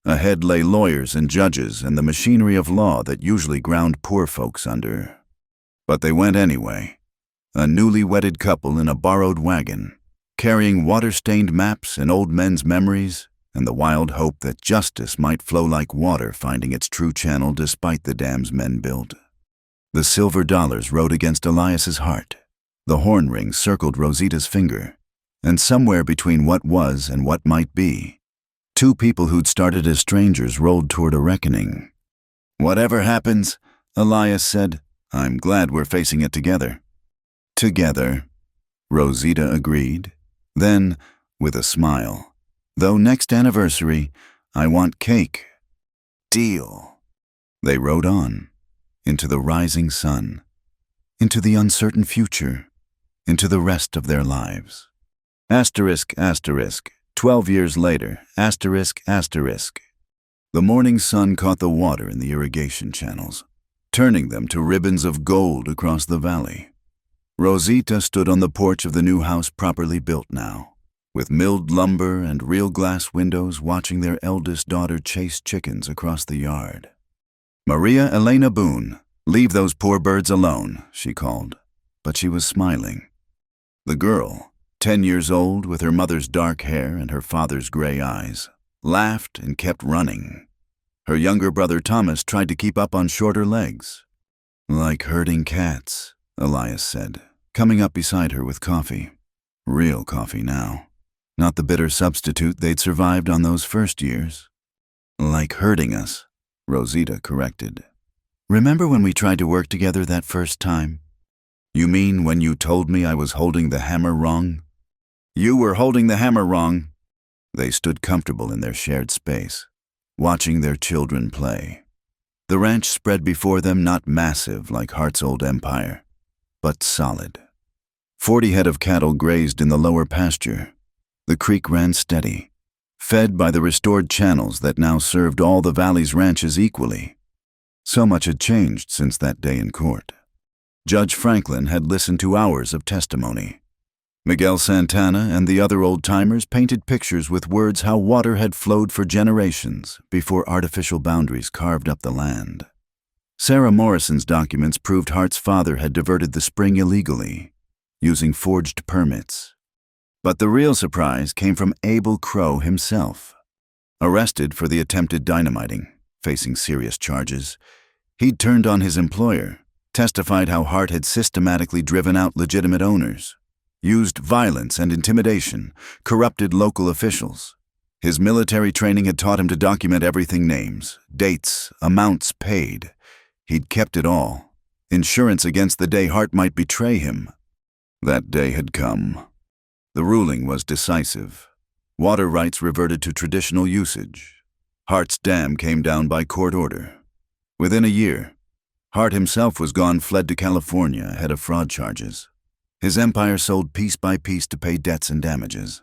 Ahead lay lawyers and judges and the machinery of law that usually ground poor folks under. But they went anyway, a newly wedded couple in a borrowed wagon, carrying water-stained maps and old men's memories and the wild hope that justice might flow like water, finding its true channel despite the dams men built. The silver dollars rode against Elias's heart. The horn ring circled Rosita's finger, and somewhere between what was and what might be, 2 people who'd started as strangers rolled toward a reckoning. "Whatever happens," Elias said, "I'm glad we're facing it together." "Together," Rosita agreed. Then, with a smile, "Though next anniversary, I want cake." "Deal." They rode on, into the rising sun, into the uncertain future, into the rest of their lives. Asterisk, asterisk, 12 years later, asterisk, asterisk. The morning sun caught the water in the irrigation channels, turning them to ribbons of gold across the valley. Rosita stood on the porch of the new house properly built now, with milled lumber and real glass windows, watching their eldest daughter chase chickens across the yard. "Maria Elena Boone, leave those poor birds alone," she called, but she was smiling. The girl, 10 years old, with her mother's dark hair and her father's gray eyes, laughed and kept running. Her younger brother Thomas tried to keep up on shorter legs. "Like herding cats," Elias said, coming up beside her with coffee. Real coffee now, not the bitter substitute they'd survived on those first years. "Like hurting us," Rosita corrected. "Remember when we tried to work together that first time?" "You mean when you told me I was holding the hammer wrong?" "You were holding the hammer wrong." They stood comfortable in their shared space, watching their children play. The ranch spread before them, not massive like Hart's old empire, but solid. 40 head of cattle grazed in the lower pasture. The creek ran steady, fed by the restored channels that now served all the valley's ranches equally. So much had changed since that day in court. Judge Franklin had listened to hours of testimony. Miguel Santana and the other old-timers painted pictures with words how water had flowed for generations before artificial boundaries carved up the land. Sarah Morrison's documents proved Hart's father had diverted the spring illegally, using forged permits. But the real surprise came from Abel Crow himself. Arrested for the attempted dynamiting, facing serious charges, he'd turned on his employer, testified how Hart had systematically driven out legitimate owners, used violence and intimidation, corrupted local officials. His military training had taught him to document everything: names, dates, amounts paid. He'd kept it all, insurance against the day Hart might betray him. That day had come. The ruling was decisive. Water rights reverted to traditional usage. Hart's dam came down by court order. Within a year, Hart himself was gone, fled to California ahead of fraud charges. His empire sold piece by piece to pay debts and damages.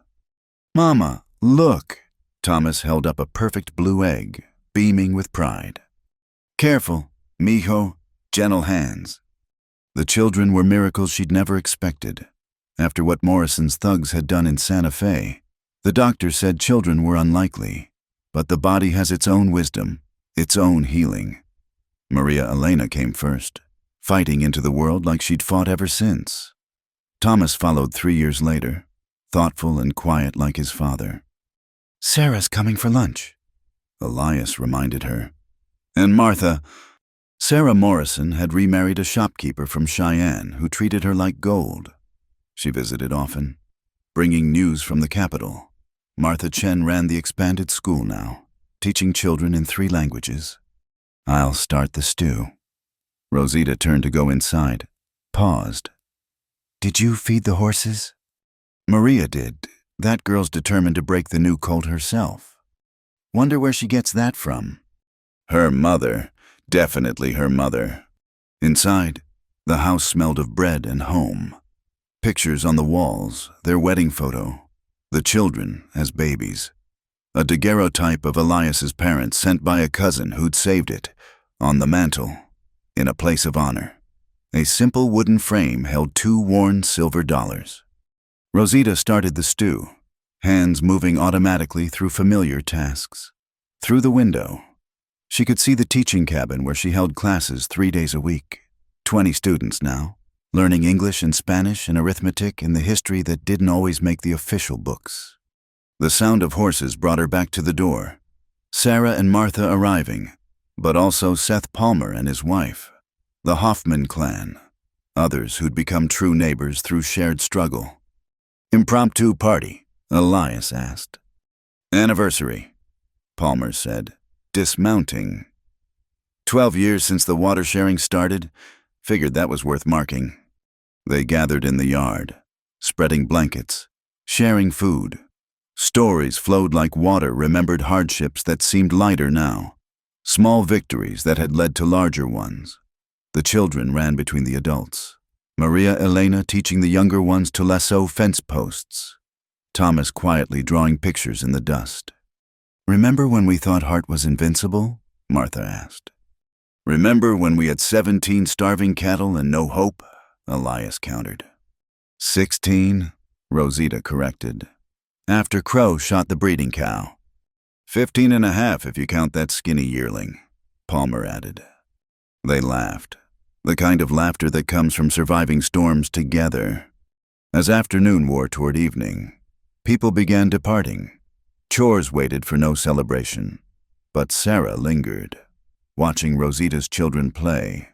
"Mama, look!" Thomas held up a perfect blue egg, beaming with pride. "Careful, mijo, gentle hands." The children were miracles she'd never expected. After what Morrison's thugs had done in Santa Fe, the doctor said children were unlikely, but the body has its own wisdom, its own healing. Maria Elena came first, fighting into the world like she'd fought ever since. Thomas followed 3 years later, thoughtful and quiet like his father. "Sarah's coming for lunch," Elias reminded her. "And Martha." Sarah Morrison had remarried a shopkeeper from Cheyenne who treated her like gold. She visited often, bringing news from the capital. Martha Chen ran the expanded school now, teaching children in 3 languages. "I'll start the stew." Rosita turned to go inside, paused. "Did you feed the horses?" "Maria did. That girl's determined to break the new colt herself. Wonder where she gets that from." Her mother. Definitely her mother. Inside, the house smelled of bread and home. Pictures on the walls, their wedding photo, the children as babies. A daguerreotype of Elias's parents sent by a cousin who'd saved it, on the mantel, in a place of honor. A simple wooden frame held 2 worn silver dollars. Rosita started the stew, hands moving automatically through familiar tasks. Through the window, she could see the teaching cabin where she held classes 3 days a week. 20 students now, learning English and Spanish and arithmetic and the history that didn't always make the official books. The sound of horses brought her back to the door. Sarah and Martha arriving, but also Seth Palmer and his wife, the Hoffman clan, others who'd become true neighbors through shared struggle. "Impromptu party?" Elias asked. "Anniversary," Palmer said, dismounting. 12 years since the water sharing started, figured that was worth marking. They gathered in the yard, spreading blankets, sharing food. Stories flowed like water, remembered hardships that seemed lighter now, small victories that had led to larger ones. The children ran between the adults, Maria Elena teaching the younger ones to lasso fence posts, Thomas quietly drawing pictures in the dust. "Remember when we thought Hart was invincible?" Martha asked. "Remember when we had 17 starving cattle and no hope?" Elias countered. 16, Rosita corrected. "After Crow shot the breeding cow. 15 and a half if you count that skinny yearling," Palmer added. They laughed, the kind of laughter that comes from surviving storms together. As afternoon wore toward evening, people began departing. Chores waited for no celebration, but Sarah lingered, watching Rosita's children play.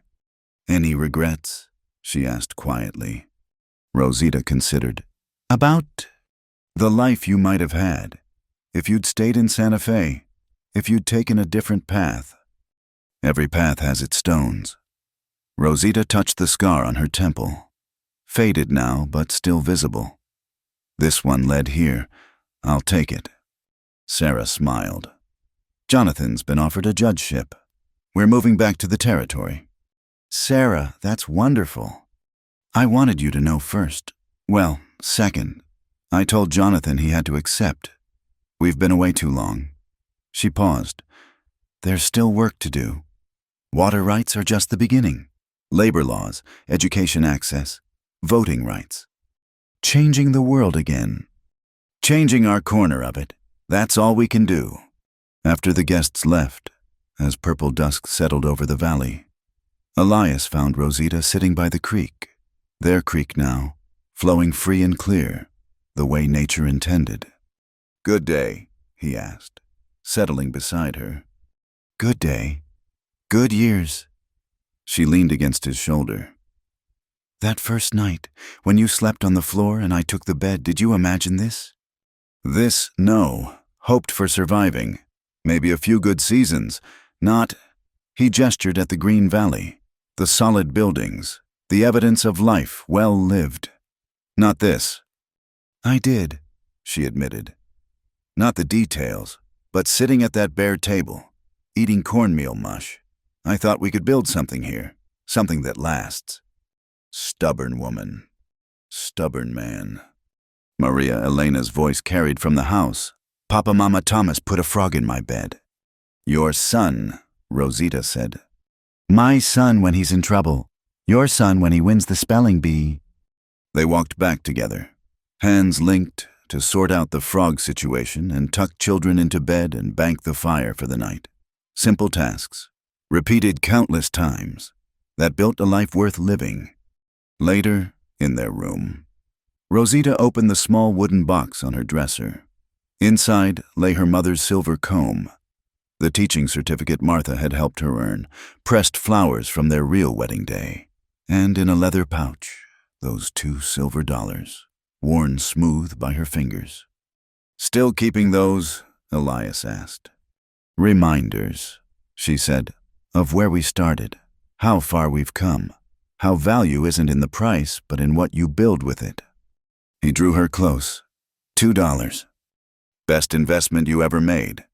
"Any regrets?" she asked quietly. Rosita considered. "About the life you might have had, if you'd stayed in Santa Fe, if you'd taken a different path." "Every path has its stones." Rosita touched the scar on her temple, faded now but still visible. "This one led here. I'll take it." Sarah smiled. "Jonathan's been offered a judgeship. We're moving back to the territory." "Sarah, that's wonderful. I wanted you to know first. Well, second. I told Jonathan he had to accept. We've been away too long." She paused. "There's still work to do. Water rights are just the beginning. Labor laws, education access, voting rights. Changing the world again. Changing our corner of it. That's all we can do." After the guests left, as purple dusk settled over the valley, Elias found Rosita sitting by the creek, their creek now, flowing free and clear, the way nature intended. "Good day," he asked, settling beside her. "Good day. Good years." She leaned against his shoulder. "That first night, when you slept on the floor and I took the bed, did you imagine this?" "This, no. Hoped for surviving. Maybe a few good seasons. Not—" He gestured at the green valley, the solid buildings, the evidence of life well lived. "Not this." "I did," she admitted. "Not the details, but sitting at that bare table, eating cornmeal mush. I thought we could build something here, something that lasts." Stubborn woman. Stubborn man. Maria Elena's voice carried from the house. "Papa Mama Thomas put a frog in my bed." "Your son," Rosita said. "My son when he's in trouble. Your son when he wins the spelling bee." They walked back together, hands linked to sort out the frog situation and tuck children into bed and bank the fire for the night. Simple tasks, repeated countless times, that built a life worth living. Later, in their room, Rosita opened the small wooden box on her dresser. Inside lay her mother's silver comb, The teaching certificate Martha had helped her earn, pressed flowers from their real wedding day, and in a leather pouch, those 2 silver dollars, worn smooth by her fingers. "Still keeping those?" Elias asked. "Reminders," she said, "of where we started, how far we've come, how value isn't in the price but in what you build with it." He drew her close. $2. "Best investment you ever made."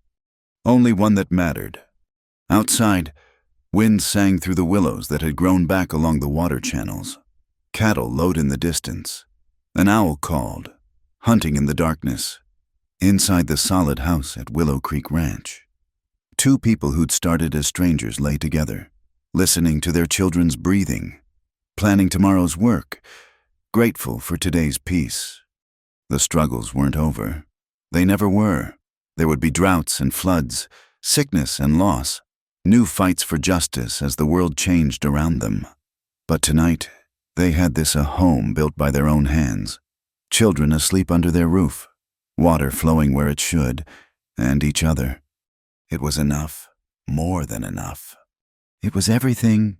"Only one that mattered." Outside, wind sang through the willows that had grown back along the water channels. Cattle lowed in the distance. An owl called, hunting in the darkness. Inside the solid house at Willow Creek Ranch, 2 people who'd started as strangers lay together, listening to their children's breathing, planning tomorrow's work, grateful for today's peace. The struggles weren't over. They never were. There would be droughts and floods, sickness and loss, new fights for justice as the world changed around them. But tonight, they had a home built by their own hands, children asleep under their roof, water flowing where it should, and each other. It was enough, more than enough. It was everything.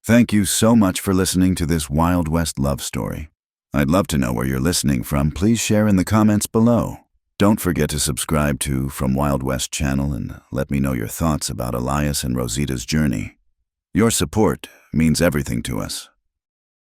Thank you so much for listening to this Wild West love story. I'd love to know where you're listening from. Please share in the comments below. Don't forget to subscribe to From Wild West channel and let me know your thoughts about Elias and Rosita's journey. Your support means everything to us.